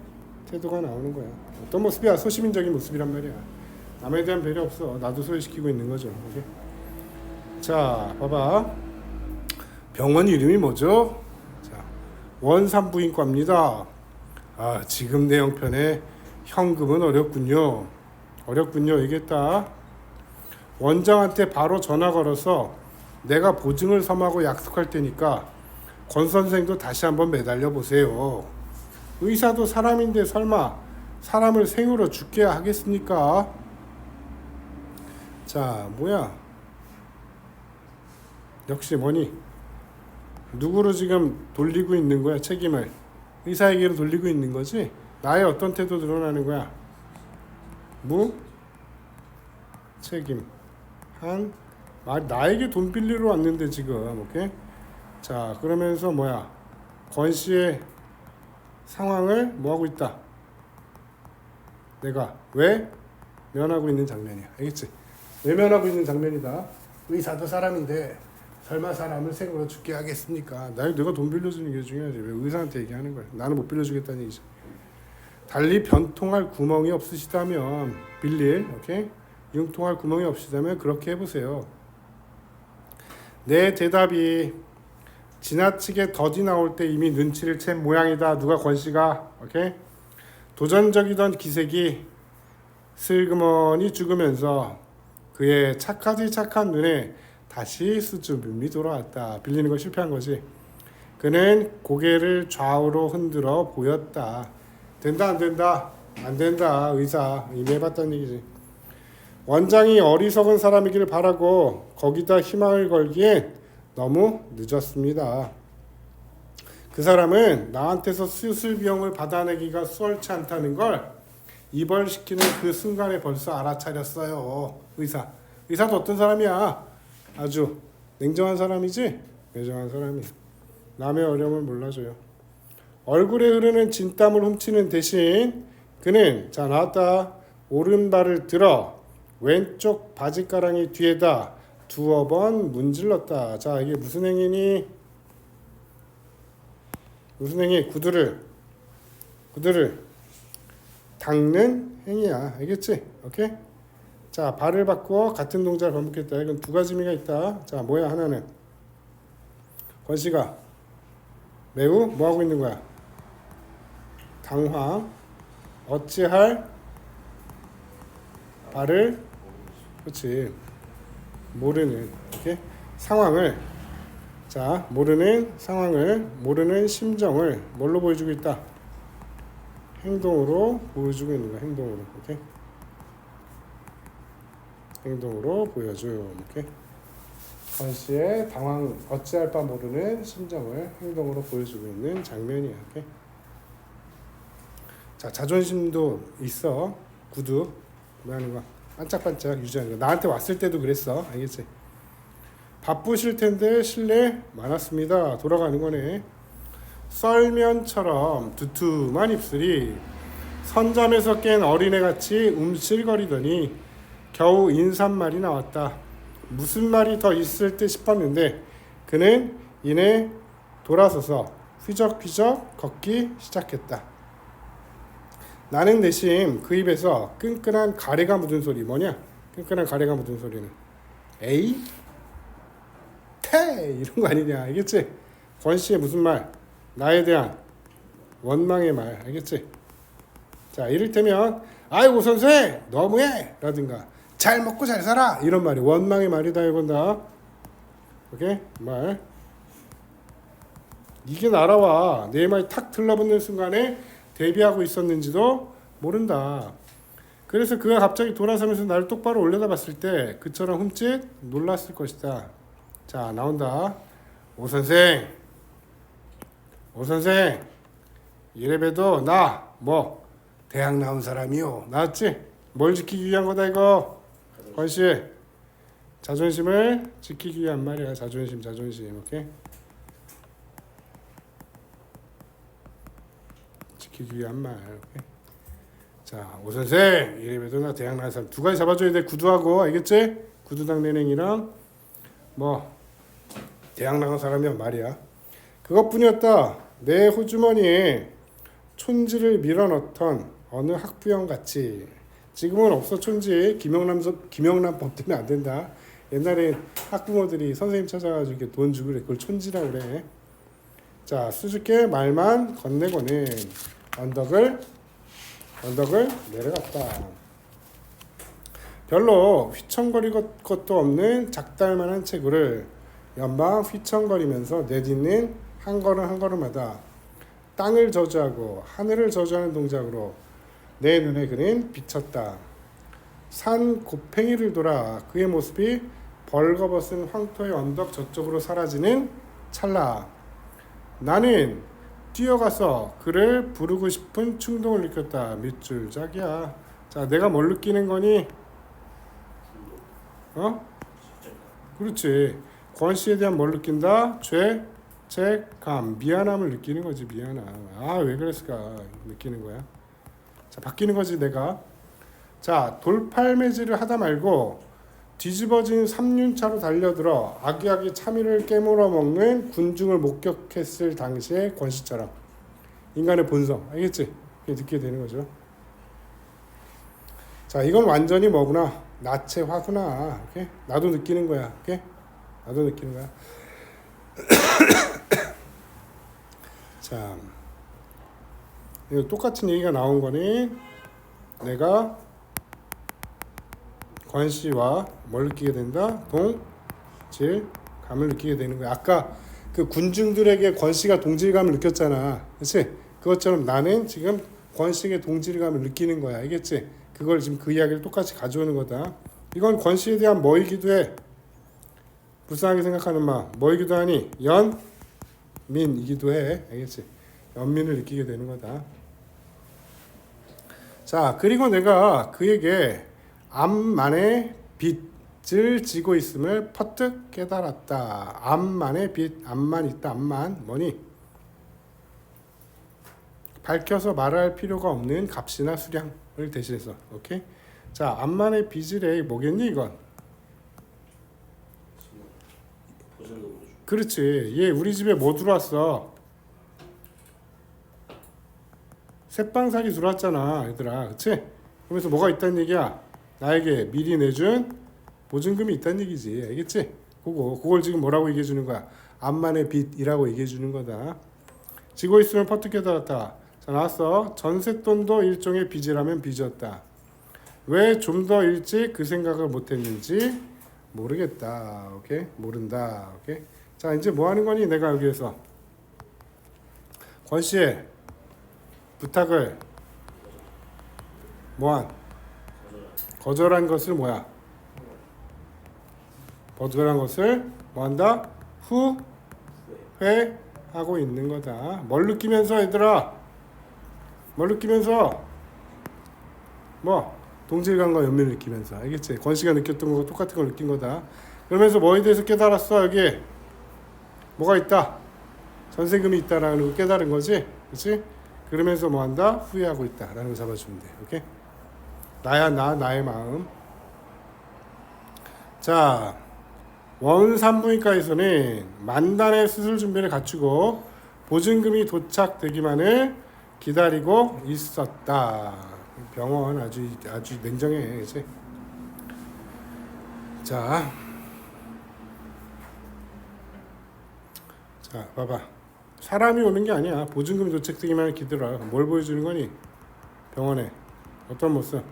태도가 나오는 거야. 어떤 모습이야? 소시민적인 모습이란 말이야. 남에 대한 배려 없어. 나도 소외시키고 있는 거죠. 오케이? 자, 봐봐. 병원 이름이 뭐죠? 자, 원산부인과입니다. 아, 지금 내 형편에 현금은 어렵군요. 얘기했다. 원장한테 바로 전화 걸어서 내가 보증을 서하고 약속할 테니까 권 선생도 다시 한번 매달려 보세요. 의사도 사람인데 설마 사람을 생으로 죽게 하겠습니까? 자, 뭐야? 역시 뭐니? 누구로 지금 돌리고 있는 거야? 책임을 의사에게로 돌리고 있는 거지? 나의 어떤 태도 드러나는 거야? 책임 한 나에게 돈 빌리러 왔는데 지금. 오케이? 자, 그러면서 뭐야? 권 씨의 상황을 뭐하고 있다? 내가 왜 면하고 있는 장면이야. 알겠지? 외면하고 있는 장면이다. 의사도 사람인데 설마 사람을 생으로 죽게 하겠습니까? 내가 돈 빌려주는 게 중요하지. 왜 의사한테 얘기하는 거야? 나는 못 빌려주겠다는 얘기지. 달리 변통할 구멍이 없으시다면 빌릴, 오케이? 융통할 구멍이 없으시다면 그렇게 해보세요. 내 대답이 지나치게 더디 나올 때 이미 눈치를 챈 모양이다. 누가 권씨가. 오케이? 도전적이던 기색이 슬그머니 죽으면서 그의 착하디 착한 눈에 다시 수줍음이 돌아왔다. 빌리는 거 실패한 거지. 그는 고개를 좌우로 흔들어 보였다. 된다 안 된다? 안 된다. 의사 이미 해봤다는 얘기지. 원장이 어리석은 사람이길 바라고 거기다 희망을 걸기엔 너무 늦었습니다. 그 사람은 나한테서 수술 비용을 받아내기가 수월치 않다는 걸 입원시키는 그 순간에 벌써 알아차렸어요. 의사도 어떤 사람이야? 아주 냉정한 사람이지? 매정한 사람이야. 남의 어려움을 몰라줘요. 얼굴에 흐르는 진땀을 훔치는 대신 그는 자 나왔다. 오른발을 들어 왼쪽 바지가랑이 뒤에다 두어 번 문질렀다. 자 이게 무슨 행위니? 무슨 행위? 구두를 닦는 행위야. 알겠지? 오케이? 자 발을 바꾸어 같은 동작을 반복했다. 이건 두 가지 의미가 있다. 자 뭐야 하나는 권씨가 매우 뭐 하고 있는 거야? 당황 어찌할 발을 그렇지 모르는 이렇게 상황을 자 모르는 상황을 모르는 심정을 뭘로 보여주고 있다? 행동으로 보여주고 있는 거야. 행동으로 오케이 행동으로 보여줘. 오케이 권씨의 당황 어찌할 바 모르는 심정을 행동으로 보여주고 있는 장면이야. 오케이 자 자존심도 있어. 구두 뭐 하는 거야? 반짝반짝 유지하는 거. 나한테 왔을 때도 그랬어. 알겠지? 바쁘실 텐데 실례 많았습니다. 돌아가는 거네. 썰면처럼 두툼한 입술이 선잠에서 깬 어린애같이 움찔거리더니 겨우 인사말이 나왔다. 무슨 말이 더 있을 듯 싶었는데 그는 이내 돌아서서 휘적휘적 걷기 시작했다. 나는 대신 그 입에서 끈끈한 가래가 묻은 소리 뭐냐? 끈끈한 가래가 묻은 소리는 에이? 태! 이런 거 아니냐? 알겠지? 권씨의 무슨 말? 나에 대한 원망의 말. 알겠지? 자 이를테면 아이고 선생 너무해! 라든가 잘 먹고 잘 살아! 이런 말이 원망의 말이다 이건다. 오케이? 말 이게 날아와. 내 말이 탁 들러붙는 순간에 대비하고 있었는지도 모른다. 그래서 그가 갑자기 돌아서면서 나를 똑바로 올려다봤을 때 그처럼 흠칫 놀랐을 것이다. 자 나온다. 오 선생 이래봬도 나 뭐 대학 나온 사람이요. 나왔지? 뭘 지키기 위한 거다 이거. 권씨 자존심을 지키기 위한 말이야. 자존심 오케이 지키기 위한 말. 오케이? 자, 오 선생 이래봬도 나 대학 나온 사람 두 가지 잡아줘야 돼. 구두하고 알겠지? 구두당 내냉이랑 뭐 대학 나온 사람이란 말이야. 그것뿐이었다. 내 호주머니에 촌지를 밀어넣던 어느 학부형 같이. 지금은 없어 촌지. 김영란법 때문에 안 된다. 옛날에 학부모들이 선생님 찾아가지고 이렇게 돈 주고 그래. 그걸 촌지라고 그래. 자 수줍게 말만 건네고는 언덕을 내려갔다. 별로 휘청거릴 것도 없는 작달만한 체구를 연방 휘청거리면서 내딛는 한 걸음마다 땅을 저주하고 하늘을 저주하는 동작으로 내 눈에 그는 비쳤다. 산 곱팽이를 돌아 그의 모습이 벌거벗은 황토의 언덕 저쪽으로 사라지는 찰나 나는 뛰어가서 그를 부르고 싶은 충동을 느꼈다. 밑줄 짝이야. 자 내가 뭘 느끼는 거니? 그렇지. 권씨에 대한 뭘 느낀다? 죄책감, 미안함을 느끼는 거지. 미안함. 왜 그랬을까 느끼는 거야. 자 바뀌는 거지 내가. 자 돌팔매질을 하다 말고 뒤집어진 삼륜차로 달려들어 아기아기 참이를 깨물어 먹는 군중을 목격했을 당시의 권씨처럼 인간의 본성 알겠지? 느끼게 되는 거죠. 자 이건 완전히 뭐구나 나체화구나. 오케이? 나도 느끼는 거야. 오케이? 나도 느끼는 거야. 자 이거 똑같은 얘기가 나온 거니 내가 권씨와 뭘 느끼게 된다? 동질감을 느끼게 되는 거야. 아까 그 군중들에게 권씨가 동질감을 느꼈잖아. 그렇지? 그것처럼 나는 지금 권씨에게 동질감을 느끼는 거야. 알겠지? 그걸 지금 그 이야기를 똑같이 가져오는 거다. 이건 권씨에 대한 뭐이기도 해. 불쌍하게 생각하는 마음. 뭐이기도 하니? 연민이기도 해. 알겠지? 연민을 느끼게 되는 거다. 자, 그리고 내가 그에게 암만의 빚을 지고 있음을 퍼뜩 깨달았다. 암만의 빚, 암만 있다. 암만 뭐니? 밝혀서 말할 필요가 없는 값이나 수량을 대신해서. 오케이? 자, 암만의 빚이래. 뭐겠니 이건? 그렇지. 얘 우리 집에 뭐 들어왔어? 새빵살이 들어왔잖아, 얘들아. 그치? 그러면서 뭐가 있다는 얘기야? 나에게 미리 내준 보증금이 있다는 얘기지. 알겠지? 그걸 지금 뭐라고 얘기해 주는 거야? 암만의 빚이라고 얘기해 주는 거다. 지고 있으면 퍼뜩 깨달았다. 자, 나왔어. 전셋돈도 일종의 빚이라면 빚이었다. 왜 좀 더 일찍 그 생각을 못했는지 모르겠다. 오케이? 모른다. 오케이? 자, 이제 뭐 하는 거니? 내가 여기에서 권씨의 부탁을 뭐한? 거절한 것을 뭐야? 거절한 것을 뭐한다? 후회하고 있는 거다. 뭘 느끼면서 얘들아? 뭘 느끼면서? 뭐? 동질감과 연민을 느끼면서. 알겠지? 권씨가 느꼈던 거고 똑같은 걸 느낀 거다. 그러면서 뭐에 대해서 깨달았어? 여기 뭐가 있다? 전세금이 있다라는 걸 깨달은 거지? 그렇지? 그러면서 뭐한다? 후회하고 있다라는 걸 잡아주면 돼. 오케이? 나의 마음. 자, 원산부인과에서는 만단의 수술 준비를 갖추고 보증금이 도착되기만을 기다리고 있었다. 병원 아주 냉정해, 그치? 자, 봐봐. 사람이 오는 게 아니야. 보증금이 도착되기만을 기다려. 뭘 보여주는 거니? 병원에 어떤 모습?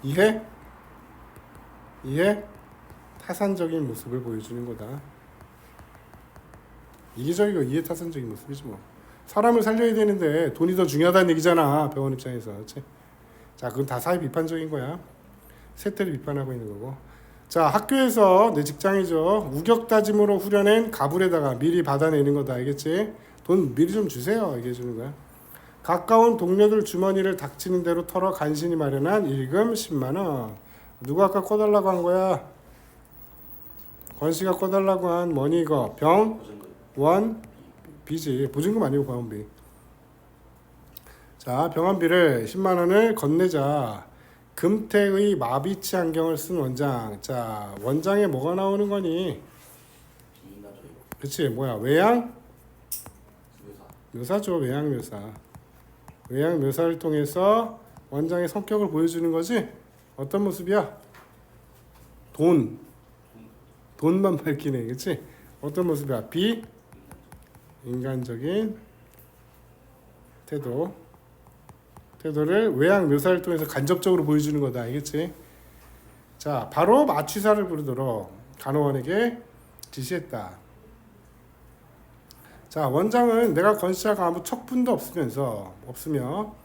이해? 타산적인 모습을 보여주는 거다. 이기적이고 이해타산적인 모습이지 뭐. 사람을 살려야 되는데 돈이 더 중요하다는 얘기잖아. 병원 입장에서. 그렇지? 자, 그건 다 사회 비판적인 거야. 세태를 비판하고 있는 거고. 자, 학교에서 내 직장이죠. 우격다짐으로 후려낸 가불에다가 미리 받아내는 거다. 알겠지? 돈 미리 좀 주세요. 얘기해 주는 거야. 가까운 동료들 주머니를 닥치는 대로 털어 간신히 마련한 일금 10만 원. 누가 아까 꺼달라고 한 거야? 권씨가 꺼달라고 한 뭐니 이거? 병원비지. 보증금 아니고 병원비. 자, 병원비를 10만 원을 건네자. 금태의 마비치 안경을 쓴 원장. 자, 원장에 뭐가 나오는 거니? 그치? 뭐야? 외양? 묘사죠. 외양 묘사. 외양 묘사를 통해서 원장의 성격을 보여주는 거지? 어떤 모습이야? 돈만 밝히네. 그치? 어떤 모습이야? 비인간적인 태도를 외양 묘사를 통해서 간접적으로 보여주는 거다. 알겠지? 자, 바로 마취사를 부르도록 간호원에게 지시했다. 자, 원장은 내가 권씨와 아무 척분도 없으며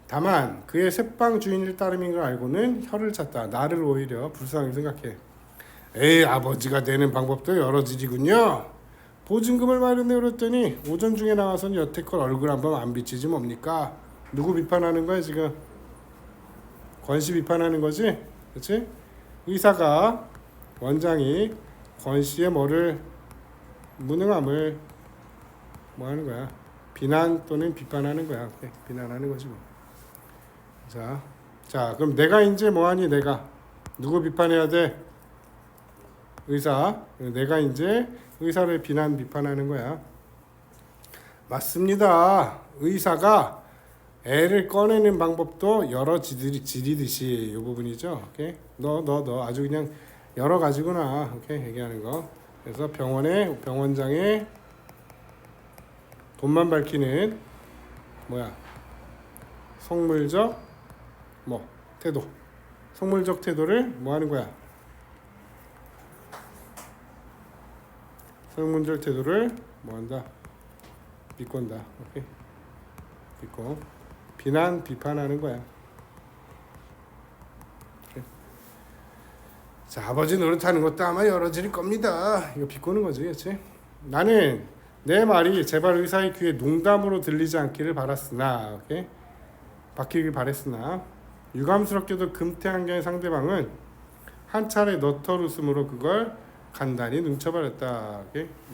다만 그의 새빵 주인일 따름인 걸 알고는 혀를 찼다. 나를 오히려 불쌍하게 생각해. 에이, 아버지가 되는 방법도 여러지리군요. 보증금을 마련해 그랬더니 오전 중에 나와서는 여태껏 얼굴 한번 안 비치지 뭡니까? 누구 비판하는 거야 지금? 권씨 비판하는 거지? 그렇지? 의사가 원장이 권씨의 무능함을 뭐 하는 거야? 비난 또는 비판하는 거야. 오케이. 비난하는 거지 뭐. 자, 그럼 내가 이제 뭐하니? 내가 누구 비판해야 돼? 의사. 내가 이제 의사를 비판하는 거야. 맞습니다. 의사가 애를 꺼내는 방법도 여러 지리듯이 이 부분이죠. 오케이? 너 아주 그냥 여러 가지구나. 오케이? 얘기하는 거. 그래서 병원장의 돈만 밝히는 뭐야? 속물적 태도. 속물적 태도를 뭐 하는 거야? 속물적 태도를 뭐 한다? 비꼰다. 오케이. 비꼬. 비난, 비판하는 거야. 오케이. 자, 아버지 노릇하는 것도 아마 열어질 겁니다. 이거 비꼬는 거지, 그렇지? 나는 내 말이 제발 의사의 귀에 농담으로 들리지 않기를 바랐으나, 오케이? 바뀌길 바랬으나, 유감스럽게도 금태한경의 상대방은 한 차례 너털 웃음으로 그걸 간단히 눈쳐버렸다.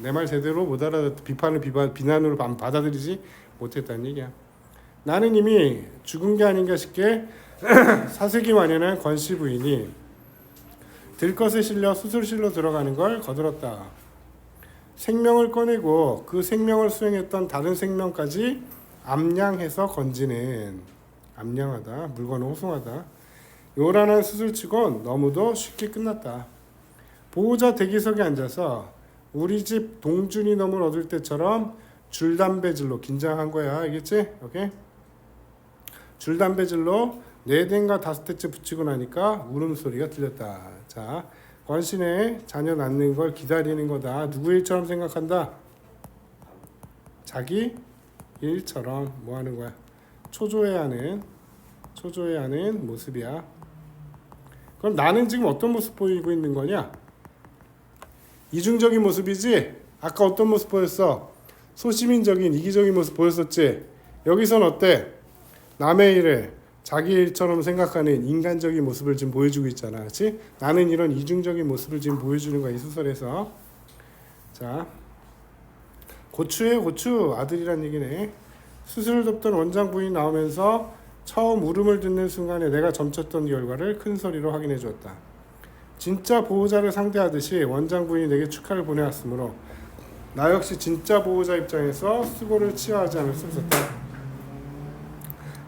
내 말 제대로 못 알아듣, 비난으로 받아들이지 못했다는 얘기야. 나는 이미 죽은 게 아닌가 싶게 사색이 완연한 권씨 부인이 들것에 실려 수술실로 들어가는 걸 거들었다. 생명을 꺼내고 그 생명을 수행했던 다른 생명까지 암량해서 건지는, 암량하다, 물건을 호송하다, 요란한 수술치곤 너무도 쉽게 끝났다. 보호자 대기석에 앉아서 우리 집 동준이 놈을 얻을 때처럼 줄담배질로 긴장한 거야. 알겠지? 오케이? 줄담배질로 4대인가 5대째 붙이고 나니까 울음소리가 들렸다. 자, 권신의 자녀 낳는 걸 기다리는 거다. 누구 일처럼 생각한다? 자기 일처럼 뭐 하는 거야? 초조해하는 모습이야. 그럼 나는 지금 어떤 모습 보이고 있는 거냐? 이중적인 모습이지? 아까 어떤 모습 보였어? 소시민적인 이기적인 모습 보였었지? 여기선 어때? 남의 일을 자기 일처럼 생각하는 인간적인 모습을 지금 보여주고 있잖아. 그렇지? 나는 이런 이중적인 모습을 지금 보여주는 거야, 이 소설에서. 자, 고추에 고추, 아들이란 얘기네. 수술을 돕던 원장 부인이 나오면서 처음 울음을 듣는 순간에 내가 점쳤던 결과를 큰 소리로 확인해 주었다. 진짜 보호자를 상대하듯이 원장 부인이 내게 축하를 보내왔으므로 나 역시 진짜 보호자 입장에서 수고를 치하하지 않을 수 없었다.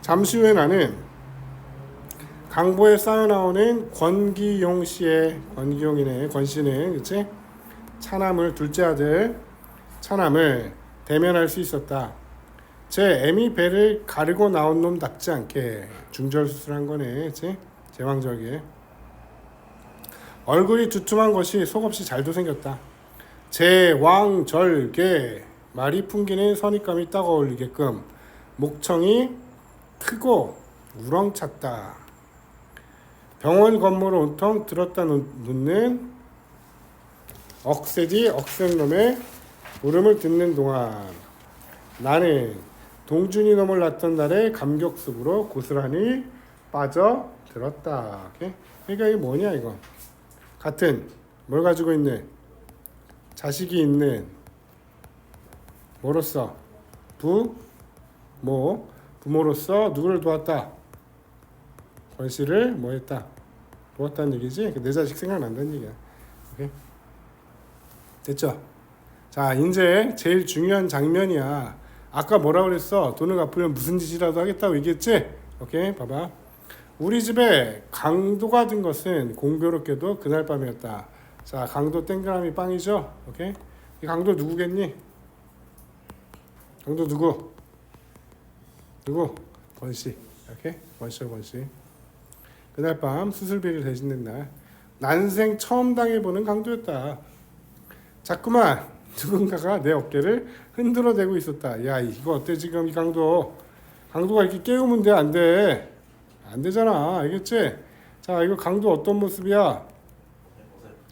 잠시 후에 나는 강보에 쌓여나오는 권기용 씨의, 권기용이네, 권씨는, 그치? 차남을, 둘째 아들 차남을 대면할 수 있었다. 제 애미 배를 가르고 나온 놈답지 않게 중절수술한 거네, 그치? 제왕절개. 얼굴이 두툼한 것이 속없이 잘도 생겼다. 제왕절개, 말이 풍기는 선입감이 딱 어울리게끔 목청이 크고 우렁찼다. 병원 건물을 온통 들었다 놓는 억세디 억센놈의 울음을 듣는 동안 나는 동준이 놈을 낳던 날의 감격 속으로 고스란히 빠져들었다. 오케이? 그러니까 이게 뭐냐 이거. 같은 뭘 가지고 있는 자식이 있는 뭐로서 부모로서 누구를 도왔다? 권씨를 뭐 했다? 도왔다는 얘기지? 내 자식 생각난다는 얘기야. 오케이? 됐죠? 자, 이제 제일 중요한 장면이야. 아까 뭐라 그랬어? 돈을 갚으면 무슨 짓이라도 하겠다고 얘기했지? 오케이? 봐봐. 우리 집에 강도가 든 것은 공교롭게도 그날 밤이었다. 자, 강도 땡그라미 빵이죠? 오케이? 이 강도 누구겠니? 강도 누구? 권씨. 오케이? 권씨. 그날 밤 수술비를 대신된 날 난생 처음 당해보는 강도였다. 자꾸만 누군가가 내 어깨를 흔들어대고 있었다. 야, 이거 어때 지금 이 강도가 이렇게 깨우면 돼? 안 돼? 안 되잖아. 알겠지? 자, 이거 강도 어떤 모습이야?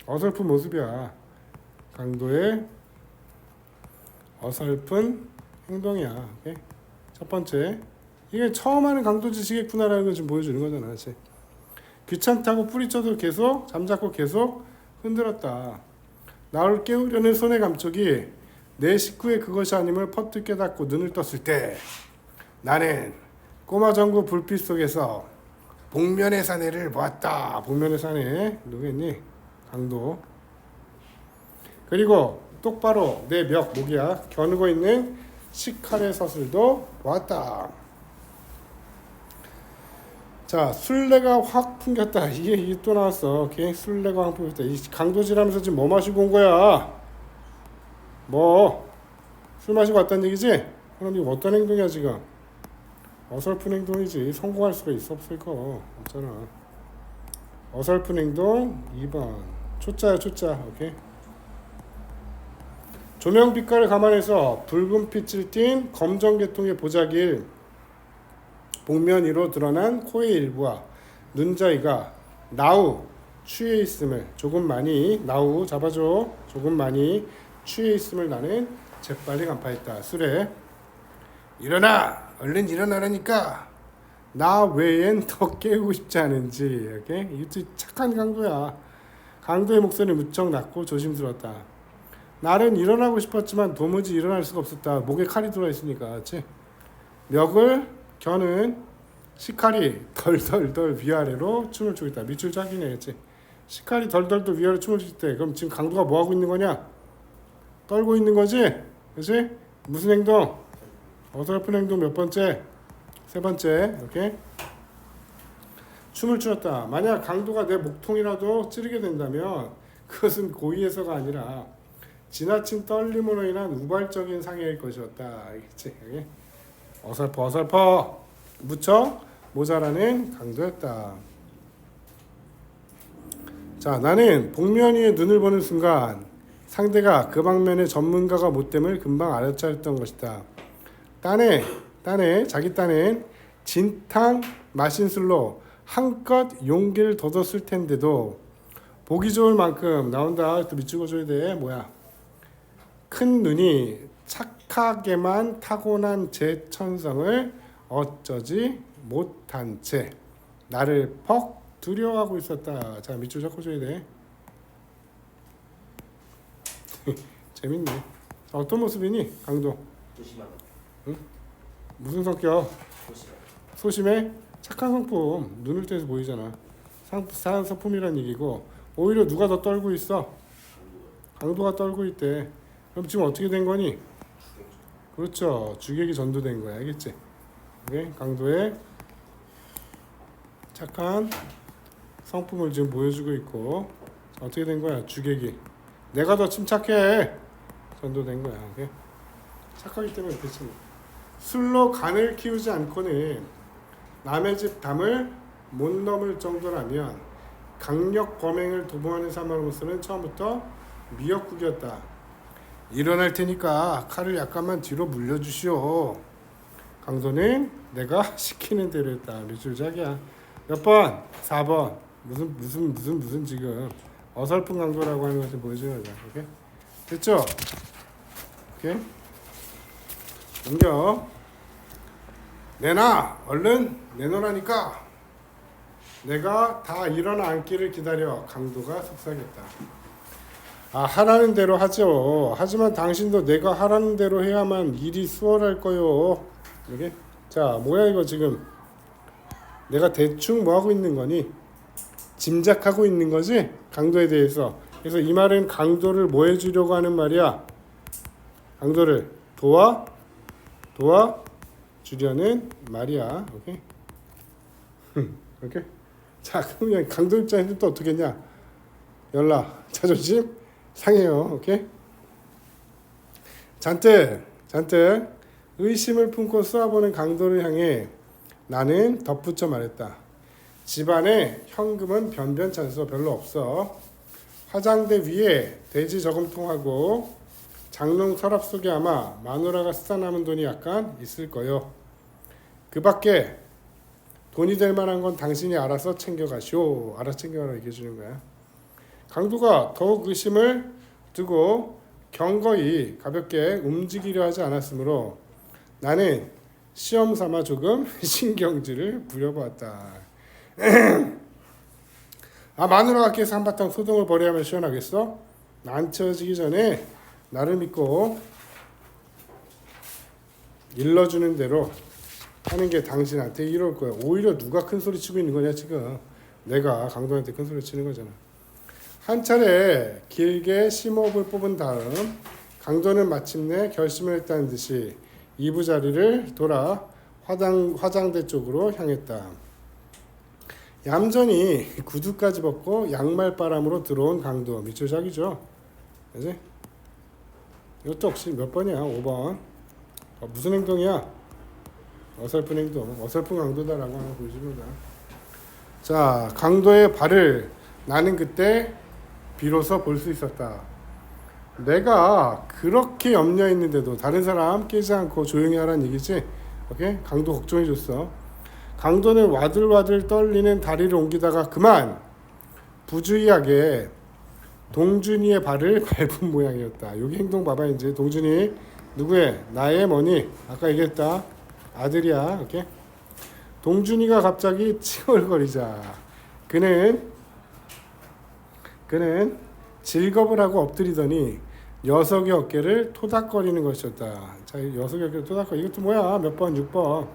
어설픈 모습이야. 강도의 어설픈 행동이야. 오케이? 첫 번째, 이게 처음 하는 강도 짓이겠구나라는 걸 지금 보여주는 거잖아. 그치? 귀찮다고 뿌리쳐도 계속 잠자코 계속 흔들었다. 나를 깨우려는 손의 감촉이 내 식구의 그것이 아님을 퍼뜩 깨닫고 눈을 떴을 때 나는 꼬마 전구 불빛 속에서 복면의 사내를 보았다. 복면의 사내 누구겠니? 강도. 그리고 똑바로 내 목이야 겨누고 있는 식칼의 서슬도 보았다. 자, 술래가 확 풍겼다. 이게 또 나왔어. 오케이? 술래가 확 풍겼다. 이 강도질하면서 지금 뭐 마시고 온 거야? 술 마시고 왔다는 얘기지? 그럼 이거 어떤 행동이야 지금? 어설픈 행동이지. 성공할 수가 있어 없을 거 없잖아. 어설픈 행동 2번. 초짜야 초짜. 오케이. 조명 빛깔을 감안해서 붉은 빛을 띤 검정 계통의 보자기일 복면 위로 드러난 코의 일부와 눈자위가 나우 취해 있음을 조금 많이 나우 잡아줘 조금 많이 취해 있음을 나는 재빨리 간파했다. 술에 일어나 얼른 일어나라니까 나 외엔 더 깨우고 싶지 않은지. 이렇게 이것도 착한 강도야. 강도의 목소리는 무척 낮고 조심스러웠다. 날은 일어나고 싶었지만 도무지 일어날 수가 없었다. 목에 칼이 들어와 있으니까. 그렇지? 멱을 겨는 시칼이 덜덜덜 위아래로 춤을 추고 있다. 밑줄 짜기네. 그렇지? 시칼이 덜덜덜 위아래로 춤을 추고 있대. 그럼 지금 강도가 뭐 하고 있는 거냐? 떨고 있는 거지? 그렇지? 무슨 행동? 어설픈 행동 몇 번째? 세 번째. 이렇게 춤을 추었다. 만약 강도가 내 목통이라도 찌르게 된다면 그것은 고의해서가 아니라 지나친 떨림으로 인한 우발적인 상해일 것이었다. 알겠지? 어설퍼 무척 모자라는 강도였다. 자, 나는 복면 위에 눈을 보는 순간 상대가 그 방면의 전문가가 못됨을 금방 알아차렸던 것이다. 자기 딴엔 진탕 마신술로 한껏 용기를 돋웠을 텐데도 보기 좋을 만큼 나온다. 또 밑줄 그어줘야 돼. 뭐야? 큰 눈이 착하게만 타고난 제 천성을 어쩌지 못한 채 나를 퍽 두려워하고 있었다. 자, 밑줄 잡아줘야 돼. 재밌네. 자, 어떤 모습이니? 강도. 조심하다. 응? 무슨 성격? 소심해? 착한 성품. 눈을 떼서 보이잖아. 상품이란 얘기고 오히려 누가 더 떨고 있어? 강도가 떨고 있대. 그럼 지금 어떻게 된 거니? 그렇죠. 주객이 전도된 거야. 알겠지? 오케이? 강도의 착한 성품을 지금 보여주고 있고 어떻게 된 거야? 주객이 내가 더 침착해. 전도된 거야. 오케이? 착하기 때문에 그렇지. 술로 간을 키우지 않고는 남의 집 담을 못 넘을 정도라면 강력 범행을 도모하는 사람으로서는 처음부터 미역국이었다. 일어날 테니까 칼을 약간만 뒤로 물려주시오. 강도는 내가 시키는 대로 했다. 밑줄 자기야. 몇 번? 4번. 무슨 지금 어설픈 강도라고 하는 것을 보여주는 거야. 오케이? 됐죠? 오케이? 넘겨. 내놔. 얼른 내놓으라니까. 내가 다 일어나 앉기를 기다려. 강도가 속삭였다. 하라는 대로 하죠. 하지만 당신도 내가 하라는 대로 해야만 일이 수월할 거요. 이렇게? 자, 뭐야 이거 지금? 내가 대충 뭐 하고 있는 거니? 짐작하고 있는 거지? 강도에 대해서. 그래서 이 말은 강도를 뭐 해주려고 하는 말이야? 강도를 도와주려는 말이야. 오케이? 오케이? 자, 그러면 강도 입장에서 또 어떻게 했냐? 연락, 자존심 상해요. 오케이? 잔뜩 의심을 품고 쏘아보는 강도를 향해 나는 덧붙여 말했다. 집안에 현금은 변변찮소. 별로 없어. 화장대 위에 돼지 저금통하고 장롱 서랍 속에 아마 마누라가 쓰다 남은 돈이 약간 있을 거요. 그 밖에 돈이 될 만한 건 당신이 알아서 챙겨가시오. 알아서 챙겨가라 얘기해 주는 거야. 강도가 더욱 의심을 두고 경거히 가볍게 움직이려 하지 않았으므로 나는 시험 삼아 조금 신경질을 부려보았다. 마누라가 깨서 한바탕 소동을 벌여야 하면 시원하겠어? 난 채워지기 전에 나를 믿고 일러주는 대로 하는 게 당신한테 이로울 거야. 오히려 누가 큰 소리 치고 있는 거냐 지금. 내가 강도한테 큰 소리 치는 거잖아. 한 차례 길게 심호흡을 뽑은 다음 강도는 마침내 결심을 했다는 듯이 이부자리를 돌아 화장대 쪽으로 향했다. 얌전히 구두까지 벗고 양말바람으로 들어온 강도. 밑줄 자기죠. 그지? 이것도 혹시 몇 번이야? 5번. 무슨 행동이야? 어설픈 행동, 어설픈 강도다라고 하는 것입니다. 자, 강도의 발을 나는 그때 비로소 볼 수 있었다. 내가 그렇게 염려했는데도 다른 사람 깨지 않고 조용히 하라는 얘기지. 오케이? 강도 걱정해줬어. 강도는 와들와들 떨리는 다리를 옮기다가 그만 부주의하게 동준이의 발을 밟은 모양이었다. 여기 행동 봐봐. 이제 동준이 누구의? 나의 뭐니? 아까 얘기했다. 아들이야. 오케이? 동준이가 갑자기 칭얼거리자 그는 질겁을 하고 엎드리더니 녀석의 어깨를 토닥거리는 것이었다. 자, 녀석의 어깨를 토닥거리. 이것도 뭐야? 몇 번? 6번.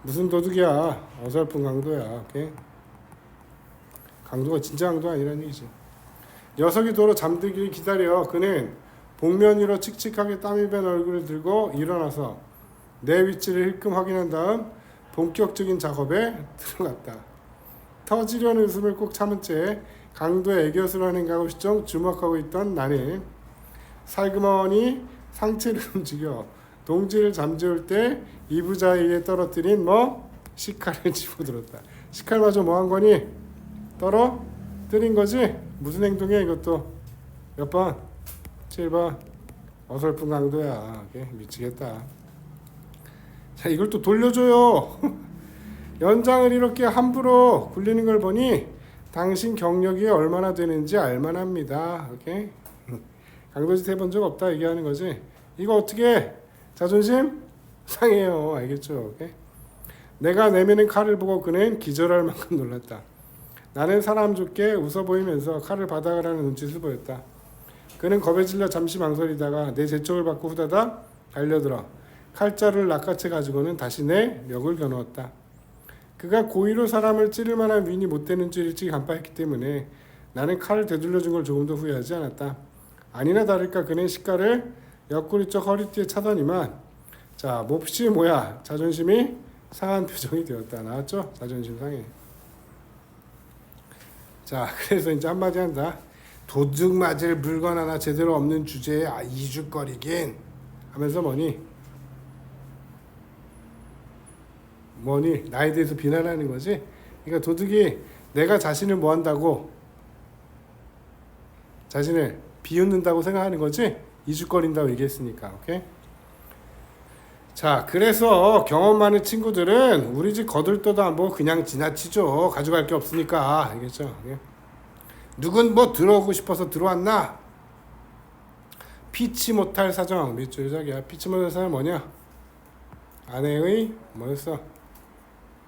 무슨 도둑이야? 어설픈 강도야. 오케이? 강도가 진짜 강도 아니라는 얘기지. 녀석이 도로 잠들기를 기다려 그는 복면 위로 칙칙하게 땀이 밴 얼굴을 들고 일어나서 내 위치를 힐끔 확인한 다음 본격적인 작업에 들어갔다. 터지려는 웃음을 꼭 참은 채 강도의 애교스러운 행각을 시정 주목하고 있던 나는 살그머니 상체를 움직여 동지를 잠재울 때 이부자리에 떨어뜨린 식칼을 집어들었다. 식칼마저 뭐한 거니? 떨어뜨린 거지? 무슨 행동이야 이것도? 몇 번? 7번. 어설픈 강도야. 오케이? 미치겠다. 자, 이걸 또 돌려줘요. 연장을 이렇게 함부로 굴리는 걸 보니 당신 경력이 얼마나 되는지 알만합니다. 오케이? 강도짓 해본 적 없다 얘기하는 거지. 이거 어떻게 자존심 상해요. 알겠죠? 오케이? 내가 내미는 칼을 보고 그는 기절할 만큼 놀랐다. 나는 사람 좋게 웃어 보이면서 칼을 받아가라는 눈짓을 보였다. 그는 겁에 질려 잠시 망설이다가 내 재촉을 받고 후다닥 달려들어 칼자루를 낚아채 가지고는 다시 내 멱을 겨누었다. 그가 고의로 사람을 찌를 만한 위인이 못 되는 줄 일찍이 간파했기 때문에 나는 칼을 되돌려준 걸 조금도 후회하지 않았다. 아니나 다를까 그는 식칼을 옆구리 쪽 허리띠에 차더니만 자, 몹시 뭐야 자존심이 상한 표정이 되었다. 나왔죠? 자존심 상해. 자, 그래서 이제 한마디 한다. 도둑 맞을 물건 하나 제대로 없는 주제에 이죽거리긴 하면서 뭐니 나에 대해서 비난하는 거지. 그러니까 도둑이 내가 자신을 뭐 한다고 자신을 비웃는다고 생각하는 거지. 이죽거린다고 얘기했으니까. 오케이? 자, 그래서 경험 많은 친구들은 우리 집 거들떠도 안 보고 그냥 지나치죠. 가져갈 게 없으니까. 알겠죠? 누군 뭐 들어오고 싶어서 들어왔나? 피치 못할 사정. 몇 줄 자기야. 피치 못할 사정 뭐냐? 아내의 뭐였어?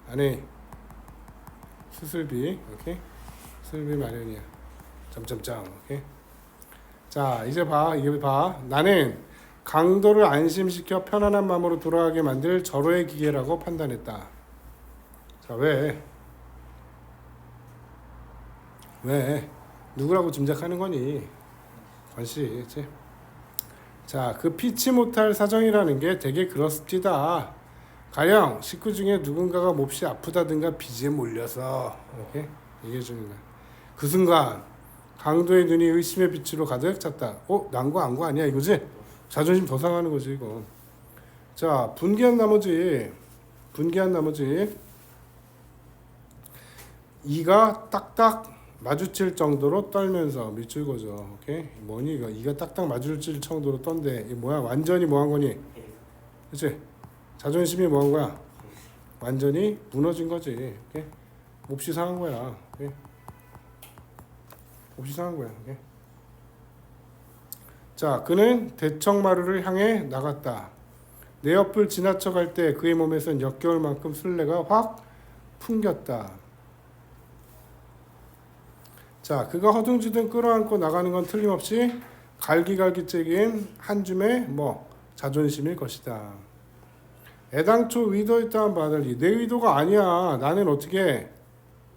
아내 수술비. 오케이? 수술비 마련이야. 점점점. 오케이? 자, 이제 봐. 이게 봐. 나는 강도를 안심시켜 편안한 마음으로 돌아가게 만들 절호의 기계라고 판단했다. 자, 왜? 누구라고 짐작하는 거니? 권씨, 그치? 자, 그 피치 못할 사정이라는 게 되게 그렇습니다. 가령 식구 중에 누군가가 몹시 아프다든가 빚에 몰려서 이렇게 얘기해 주는 거야. 그 순간 강도의 눈이 의심의 빛으로 가득 찼다. 난거 안 거 아니야 이거지? 자존심 더 상하는 거지 이거. 자, 분개한 나머지 이가 딱딱 마주칠 정도로 떨면서 밑줄 거죠. 오케이? 뭐니 이거? 이가 딱딱 마주칠 정도로 떤데 이 뭐야? 완전히 뭐한 거니? 그치? 자존심이 뭐한 거야? 완전히 무너진 거지. 오케이? 몹시 상한 거야. 오케이? 몹시 상한 거야. 오케이? 자, 그는 대청마루를 향해 나갔다. 내 옆을 지나쳐 갈 때 그의 몸에선 역겨울 만큼 술래가 확 풍겼다. 자, 그가 허둥지둥 끌어안고 나가는 건 틀림없이 갈기갈기적인 한 줌의 자존심일 것이다. 애당초 의도했다는 바들이 내 의도가 아니야. 나는 어떻게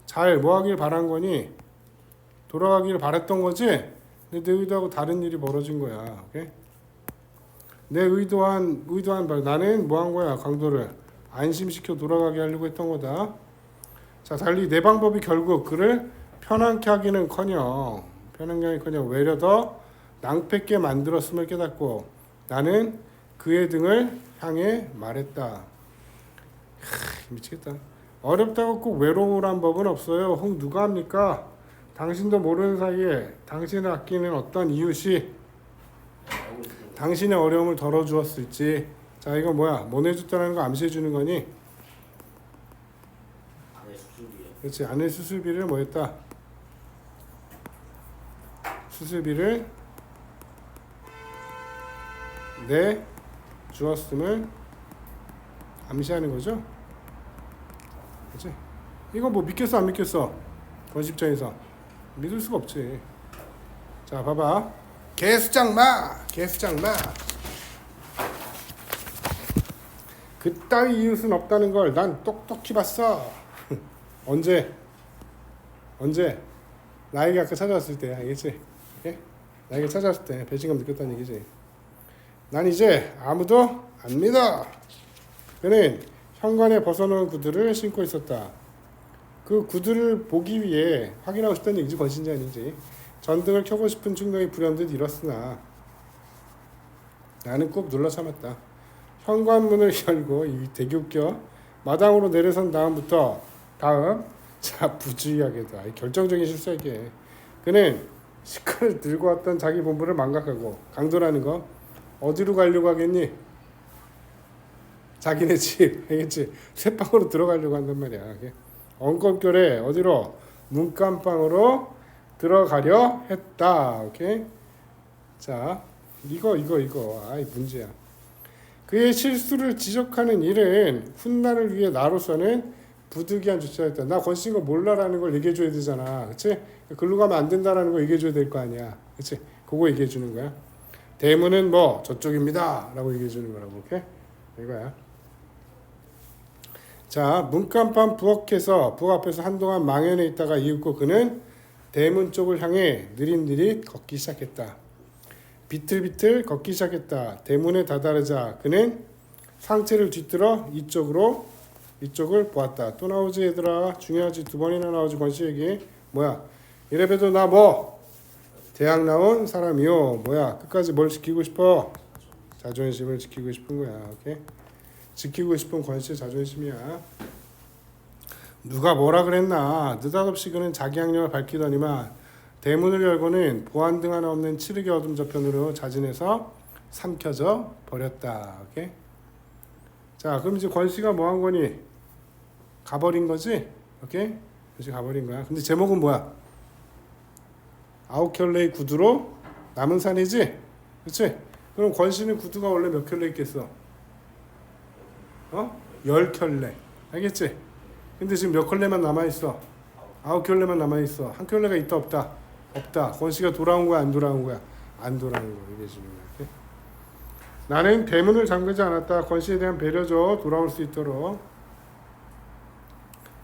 잘 뭐하길 바란 거니? 돌아가기를 바랬던 거지? 근데 내 의도하고 다른 일이 벌어진 거야. 오케이? 내 의도한 바 나는 뭐한 거야? 강도를 안심시켜 돌아가게 하려고 했던 거다. 자, 달리 내 방법이 결국 그를 편안케 하기는커녕 외려 더 낭패게 만들었음을 깨닫고 나는 그의 등을 향해 말했다. 미치겠다. 어렵다고 꼭 외로우란 법은 없어요. 혹 누가 합니까? 당신도 모르는 사이에 당신을 아끼는 어떤 이웃이 당신의 어려움을 덜어주었을지. 자, 이거 뭐야? 뭐 내줬다는 거 암시해주는 거니? 아내 수술비요. 그렇지. 아내 수술비를 뭐 했다? 수술비를 내 주었음을 암시하는 거죠. 그렇지? 이거 뭐 믿겠어 안 믿겠어? 건식장에서 믿을 수가 없지. 자, 봐봐. 개수장마, 개수장마. 그따위 이웃은 없다는 걸 난 똑똑히 봤어. 언제? 나에게 아까 찾아왔을 때, 알겠지? 예? 나에게 찾아왔을 때 배신감 느꼈다는 얘기지. 난 이제 아무도 안 믿어. 그는 현관에 벗어놓은 구두를 신고 있었다. 그 구두를 보기 위해 확인하고 싶다는 얘기지, 권신지 아닌지. 전등을 켜고 싶은 충동이 불현듯 일었으나 나는 꾹 눌러 참았다. 현관문을 열고, 이 되게 웃겨. 마당으로 내려선 다음 자, 부주의하게도 결정적인 실수야 이게. 그는 시칼을 들고 왔던 자기 본부를 망각하고, 강도라는 거 어디로 가려고 하겠니? 자기네 집, 알겠지? 새방으로 들어가려고 한단 말이야. 엉검결에 어디로? 문간방으로 들어가려 했다. 오케이? 자, 이거 아이 문제야. 그의 실수를 지적하는 일은 훗날을 위해 나로서는 부득이한 조치였다. 나 권씨인 거 몰라라는 걸 얘기해줘야 되잖아. 그치? 글로 가면 안 된다라는 거 얘기해줘야 될 거 아니야. 그치? 그거 얘기해주는 거야. 대문은 뭐 저쪽입니다 라고 얘기해주는 거라고. 오케이? 이거야. 자, 문간판 부엌 앞에서 한동안 망연해 있다가 이윽고 그는 대문 쪽을 향해 느릿느릿 걷기 시작했다. 비틀비틀 걷기 시작했다. 대문에 다다르자 그는 상체를 뒤틀어 이쪽을 보았다. 또 나오지 얘들아. 중요하지. 2번이나 나오지. 권씨에게. 뭐야? 이래봬도 나 뭐? 대학 나온 사람이요. 뭐야? 끝까지 뭘 지키고 싶어? 자존심을 지키고 싶은 거야. 오케이? 지키고 싶은 권씨의 자존심이야. 누가 뭐라 그랬나? 느닷없이 그는 자기 학력을 밝히더니만 대문을 열고는 보안등 하나 없는 칠흑의 어둠 저편으로 자진해서 삼켜져 버렸다. 오케이? 자, 그럼 이제 권씨가 뭐 한 거니? 가버린 거지? 오케이? 권씨 가버린 거야. 근데 제목은 뭐야? 9켤레의 구두로 남은 산이지? 그치? 그럼 권씨는 구두가 원래 몇 켤레 있겠어? 10켤레. 알겠지? 근데 지금 몇 켤레만 남아있어? 9켤레만 남아있어. 한 켤레가 있다 없다? 없다. 권씨가 돌아온 거야 안 돌아온 거야? 안 돌아온 거야. 이게 지금. 이렇게. 나는 대문을 잠그지 않았다. 권씨에 대한 배려죠. 돌아올 수 있도록.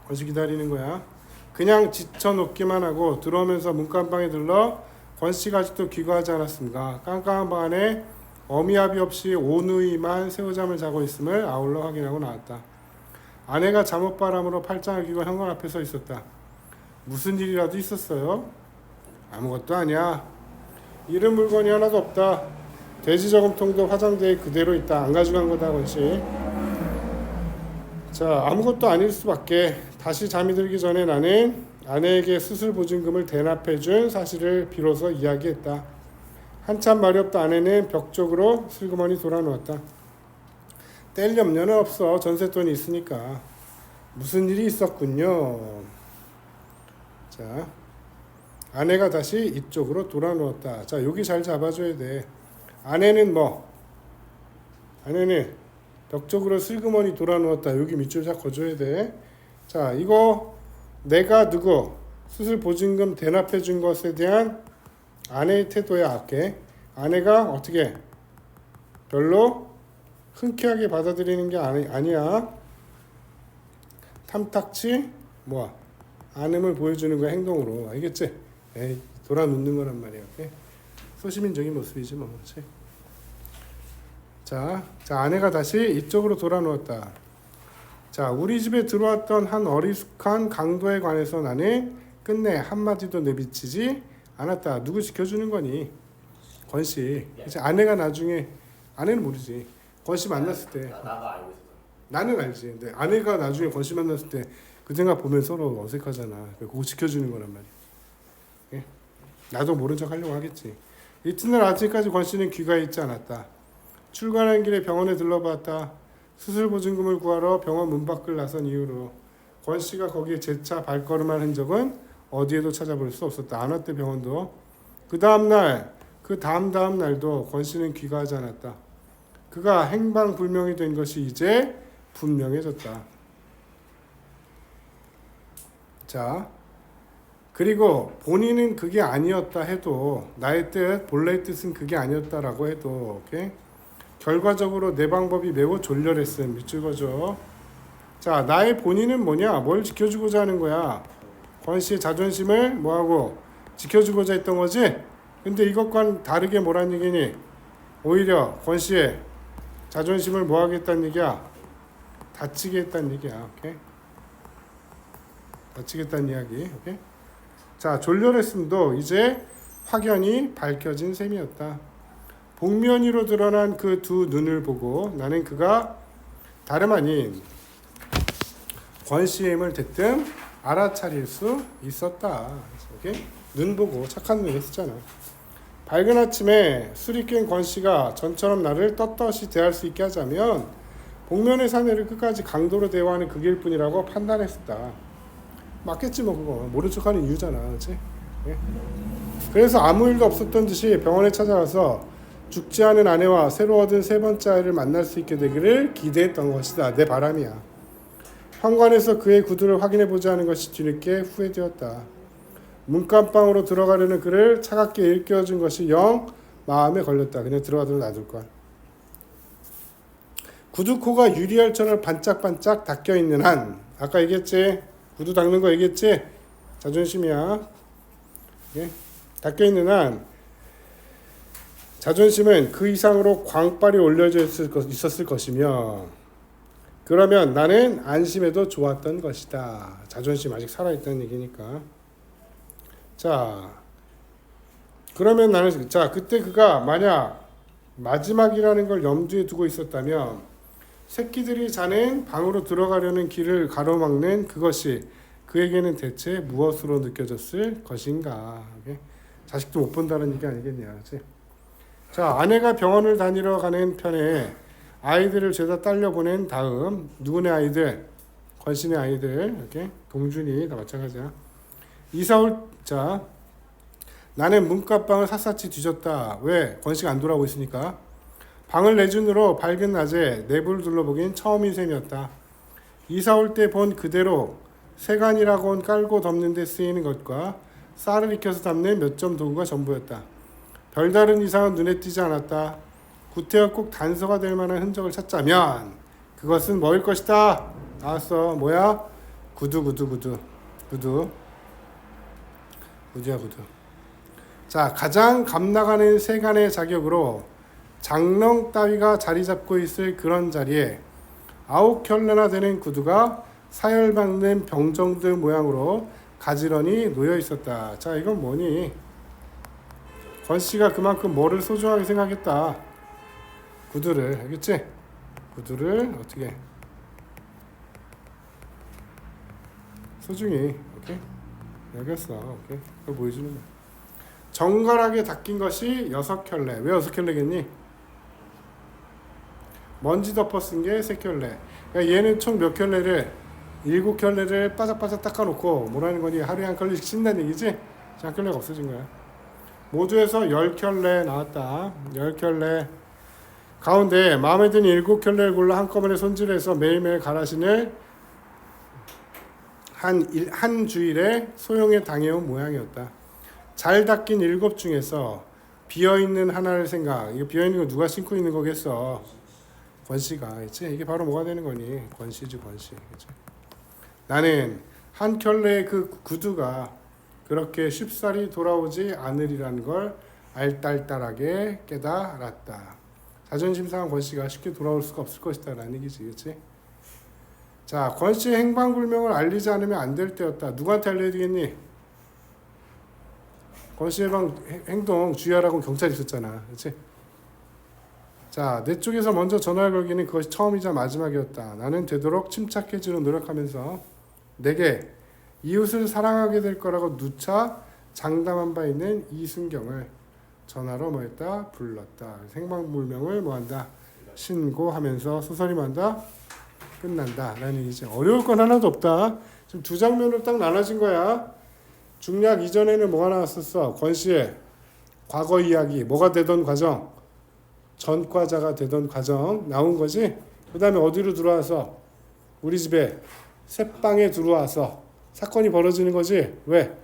권씨 기다리는 거야. 그냥 지쳐놓기만 하고 들어오면서 문간방에 들러 권씨가 아직도 귀가하지 않았습니다. 깜깜한 방 안에 어미아비 없이 오누이만 새우잠을 자고 있음을 아울러 확인하고 나왔다. 아내가 잠옷바람으로 팔짱을 끼고 현관 앞에 서 있었다. 무슨 일이라도 있었어요? 아무것도 아니야. 잃은 물건이 하나도 없다. 돼지 저금통도 화장대에 그대로 있다. 안 가져간 거다, 권씨. 자, 아무것도 아닐 수밖에. 다시 잠이 들기 전에 나는 아내에게 수술 보증금을 대납해준 사실을 비로소 이야기했다. 한참 말이 없다 아내는 벽 쪽으로 슬그머니 돌아누웠다. 뗄 염려는 없어. 전세돈이 있으니까. 무슨 일이 있었군요. 자, 아내가 다시 이쪽으로 돌아누웠다. 자, 여기 잘 잡아줘야 돼. 아내는 뭐? 아내는 벽 쪽으로 슬그머니 돌아누웠다. 여기 밑줄 잘 거줘야 돼. 자, 이거 내가 누구 수술 보증금 대납해 준 것에 대한 아내의 태도야. 오케이? 아내가 어떻게 별로 흔쾌하게 받아들이는 게 아니야. 탐탁치 뭐야? 안음을 보여주는 거야. 행동으로. 알겠지? 에이, 돌아눕는 거란 말이야. 오케이? 소시민적인 모습이지 뭐. 그렇지? 자, 아내가 다시 이쪽으로 돌아누웠다. 자, 우리 집에 들어왔던 한 어리숙한 강도에 관해서 나는 끝내 한마디도 내비치지 않았다. 누구 지켜주는 거니? 권씨. 이제 아내가 나중에 아내는 모르지. 권씨 만났을 때. 나가 알고 있었어. 나는 알지. 근데 아내가 나중에 권 씨 만났을 때 그 생각 보면 서로 어색하잖아. 그거 지켜주는 거란 말이야. 예? 나도 모른 척 하려고 하겠지. 이튿날 아침까지 권 씨는 귀가해 있지 않았다. 출근하는 길에 병원에 들러봤다. 수술 보증금을 구하러 병원 문 밖을 나선 이후로 권 씨가 거기에 재차 발걸음한 흔적은 어디에도 찾아볼 수 없었다. 안 왔대 병원도. 그 다음 날, 그 다음 날도 권 씨는 귀가하지 않았다. 그가 행방불명이 된 것이 이제 분명해졌다. 자, 그리고 본인은 그게 아니었다 해도 나의 뜻, 본래의 뜻은 그게 아니었다라고 해도 오케이? 결과적으로 내 방법이 매우 졸렬했음. 밑줄 거죠. 자, 나의 본인은 뭐냐? 뭘 지켜주고자 하는 거야? 권 씨의 자존심을 뭐하고 지켜주고자 했던 거지? 근데 이것과는 다르게 뭐란 얘기니? 오히려 권 씨의 자존심을 뭐하겠다는 얘기야? 다치게 했다는 얘기야. 오케이? 다치겠다는 이야기. 오케이? 자, 졸렬했음도 이제 확연히 밝혀진 셈이었다. 복면 위로 드러난 그 두 눈을 보고 나는 그가 다름 아닌 권 씨의 힘을 대뜸 알아차릴 수 있었다. 오케이? 눈 보고 착한 눈 했었잖아. 밝은 아침에 술이 깬 권 씨가 전처럼 나를 떳떳이 대할 수 있게 하자면 복면의 사내를 끝까지 강도로 대화하는 그 길뿐이라고 판단했었다. 맞겠지 뭐 그거 모른 척하는 이유잖아, 그렇지? 예? 그래서 아무 일도 없었던 듯이 병원에 찾아가서 죽지 않은 아내와 새로 얻은 세 번째 아이를 만날 수 있게 되기를 기대했던 것이다. 내 바람이야. 현관에서 그의 구두를 확인해 보지 않은 것이 뒤늦게 후회되었다. 문간방으로 들어가려는 그를 차갑게 일깨워준 것이 영 마음에 걸렸다. 그냥 들어가도록 놔둘 거야. 구두코가 유리알처럼 반짝반짝 닦여 있는 한, 아까 얘기했지? 구두 닦는 거 얘기했지? 자존심이야. 예? 닦여 있는 한 자존심은 그 이상으로 광빨이 올려져 있었을 것이며 그러면 나는 안심해도 좋았던 것이다. 자존심 아직 살아있다는 얘기니까. 자, 그러면 나는 그때 그가 만약 마지막이라는 걸 염두에 두고 있었다면 새끼들이 자는 방으로 들어가려는 길을 가로막는 그것이 그에게는 대체 무엇으로 느껴졌을 것인가. 자식도 못 본다는 얘기 아니겠냐. 그치? 자, 아내가 병원을 다니러 가는 편에 아이들을 죄다 딸려 보낸 다음 누구네 아이들? 권신의 아이들. 이렇게 동준이 다 마찬가지야. 자, 나는 문간방을 샅샅이 뒤졌다. 왜? 권씨가 안 돌아오고 있으니까. 방을 내준으로 밝은 낮에 내부를 둘러보긴 처음인 셈이었다. 이사 올 때 본 그대로 세간이라곤 깔고 덮는 데 쓰이는 것과 쌀을 익혀서 담는 몇 점 도구가 전부였다. 별다른 이상은 눈에 띄지 않았다. 구태여 꼭 단서가 될 만한 흔적을 찾자면 그것은 뭐일 것이다. 나왔어. 뭐야? 구두야 구두. 자, 가장 감나가는 세간의 자격으로 장롱 따위가 자리 잡고 있을 그런 자리에 9켤레나 되는 구두가 사열받는 병정드 모양으로 가지런히 놓여 있었다. 자, 이건 뭐니? 권 씨가 그만큼 뭐를 소중하게 생각했다. 구두를, 알겠지? 구두를 어떻게 소중히, 오케이? 알겠어, 오케이? 그걸 보여주는 거야. 정갈하게 닦인 것이 6켤레. 왜 6켤레겠니? 먼지 덮어 쓴 게 3켤레. 그러니까 얘는 총 몇 켤레를 7켤레를 바삭바삭 닦아놓고 뭐라는 거니? 하루에 한 켤레씩 씻는다는 얘기지? 한 켤레가 없어진 거야. 모두 해서 10켤레 나왔다. 10켤레. 가운데 마음에 드는 7켤레를 골라 한꺼번에 손질해서 매일매일 갈아신을 한 주일에 소용에 당해온 모양이었다. 잘 닦인 7 중에서 비어있는 하나를 생각. 이거 비어있는 거 누가 신고 있는 거겠어? 권씨가. 그치? 이게 바로 뭐가 되는 거니? 권씨지, 권씨. 그치? 나는 한 켤레의 그 구두가 그렇게 쉽사리 돌아오지 않으리라는 걸 알딸딸하게 깨달았다. 자존심 상한 권씨가 쉽게 돌아올 수가 없을 것이다 라는 얘기지. 그치? 자, 권씨의 행방불명을 알리지 않으면 안 될 때였다. 누구한테 알려야 되겠니? 권씨의 행동 주의하라고 경찰이 있었잖아. 그치? 자, 내 쪽에서 먼저 전화를 걸기는 그것이 처음이자 마지막이었다. 나는 되도록 침착해지려 노력하면서 내게 이웃을 사랑하게 될 거라고 누차 장담한 바 있는 이순경을 전화로 뭐했다? 불렀다. 생방불명을 뭐한다? 신고하면서 소설이 뭐한다? 끝난다. 라는 얘기지. 어려울 건 하나도 없다. 지금 두 장면으로 딱 나눠진 거야. 중략 이전에는 뭐가 나왔었어? 권씨의 과거 이야기, 뭐가 되던 과정, 전과자가 되던 과정 나온 거지. 그 다음에 어디로 들어와서 우리 집에 새방에 들어와서 사건이 벌어지는 거지. 왜?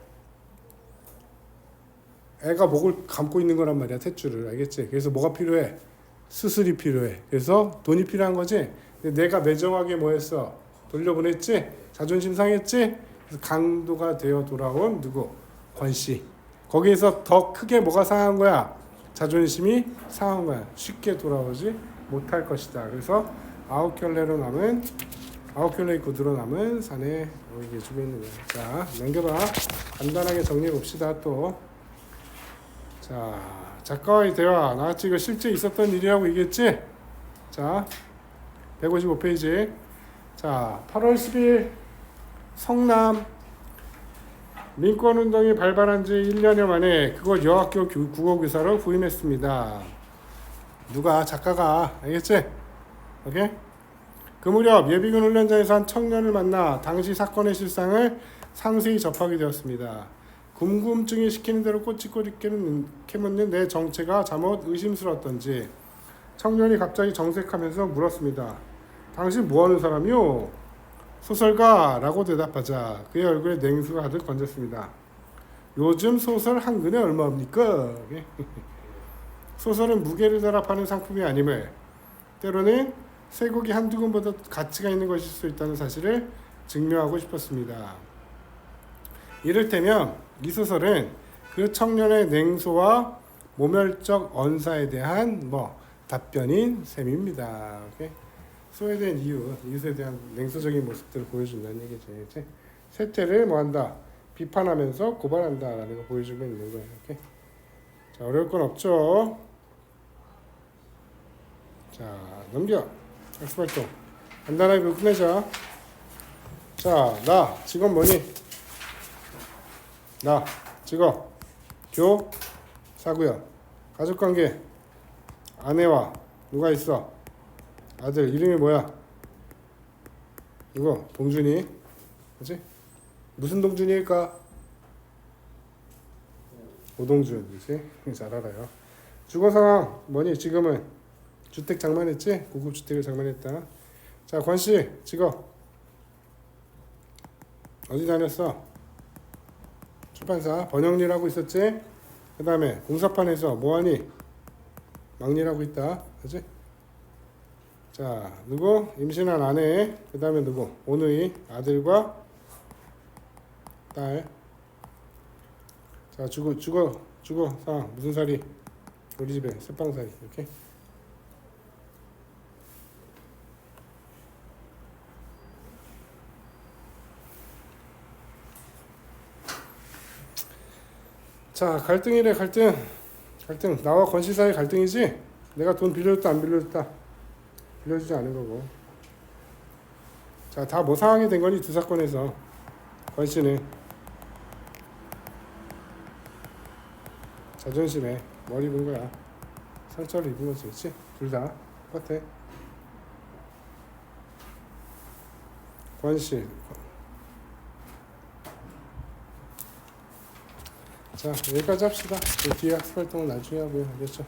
애가 목을 감고 있는 거란 말이야. 탯줄을. 알겠지? 그래서 뭐가 필요해? 수술이 필요해. 그래서 돈이 필요한 거지. 근데 내가 매정하게 뭐 했어? 돌려보냈지? 자존심 상했지? 그래서 강도가 되어 돌아온 누구? 권씨. 거기에서 더 크게 뭐가 상한 거야? 자존심이 상한 거야. 쉽게 돌아오지 못할 것이다. 그래서 아홉 켤레 구두로 남은 산에 여기 주고 있는 거야. 자, 넘겨봐. 간단하게 정리해 봅시다. 또. 자, 작가와의 대화. 나같이 이거 실제 있었던 일이라고 얘기했지? 자, 155페이지. 자, 8월 10일 성남 민권운동이 발발한 지 1년여 만에 그곳 여학교 국어교사로 부임했습니다. 누가? 작가가. 알겠지? 오케이? 그 무렵 예비군 훈련장에서 한 청년을 만나 당시 사건의 실상을 상세히 접하게 되었습니다. 궁금증이 시키는 대로 꼬치꼬리 캐묻는 내 정체가 잘못 의심스러웠던지 청년이 갑자기 정색하면서 물었습니다. 당신 뭐하는 사람이요? 소설가라고 대답하자 그의 얼굴에 냉수가 가득 번졌습니다. 요즘 소설 한 근에 얼마입니까? 소설은 무게를 달아 파는 상품이 아님을 때로는 쇠고기 한두 근보다 가치가 있는 것일 수 있다는 사실을 증명하고 싶었습니다. 이를테면 이 소설은 그 청년의 냉소와 모멸적 언사에 대한 답변인 셈입니다. 오케이? 소에 대한 이웃에 대한 냉소적인 모습들을 보여준다는 얘기지. 세태를 뭐한다? 비판하면서 고발한다라는 거 보여주고 있는 거예요. 오케이? 자, 어려울 건 없죠. 자, 넘겨. 학습활동 간단하게 끝내자. 자, 나 직업 뭐니? 나 직업 교사구요. 가족관계 아내와 누가 있어? 아들 이름이 뭐야? 이거 동준이. 그치? 무슨 동준이일까? 오동준. 그치? 잘 알아요. 주거상황 뭐니? 지금은 주택 장만했지? 고급 주택을 장만했다. 자, 권씨 직업 어디 다녔어? 출판사 번역일 하고 있었지? 그 다음에 공사판에서 뭐하니? 막일하고 있다. 그치? 자, 누구? 임신한 아내. 그 다음에 누구? 오누이 아들과 딸. 자, 주거 상황 무슨 살이? 우리 집에 새빵살이. 이렇게. 자, 갈등이래. 갈등 나와 권씨 사이 갈등이지? 내가 돈 빌려줬다 안 빌려줬다? 빌려주지 않은 거고. 자, 다 뭐 상황이 된 거니? 두 사건에서 권씨는 자존심에 머리 입은 거야. 상처를 입은 거지. 그치? 둘 다 똑같아. 권씨. 자, 여기까지 합시다. 뒤에 학습 활동은 나중에 하고요. 알겠죠?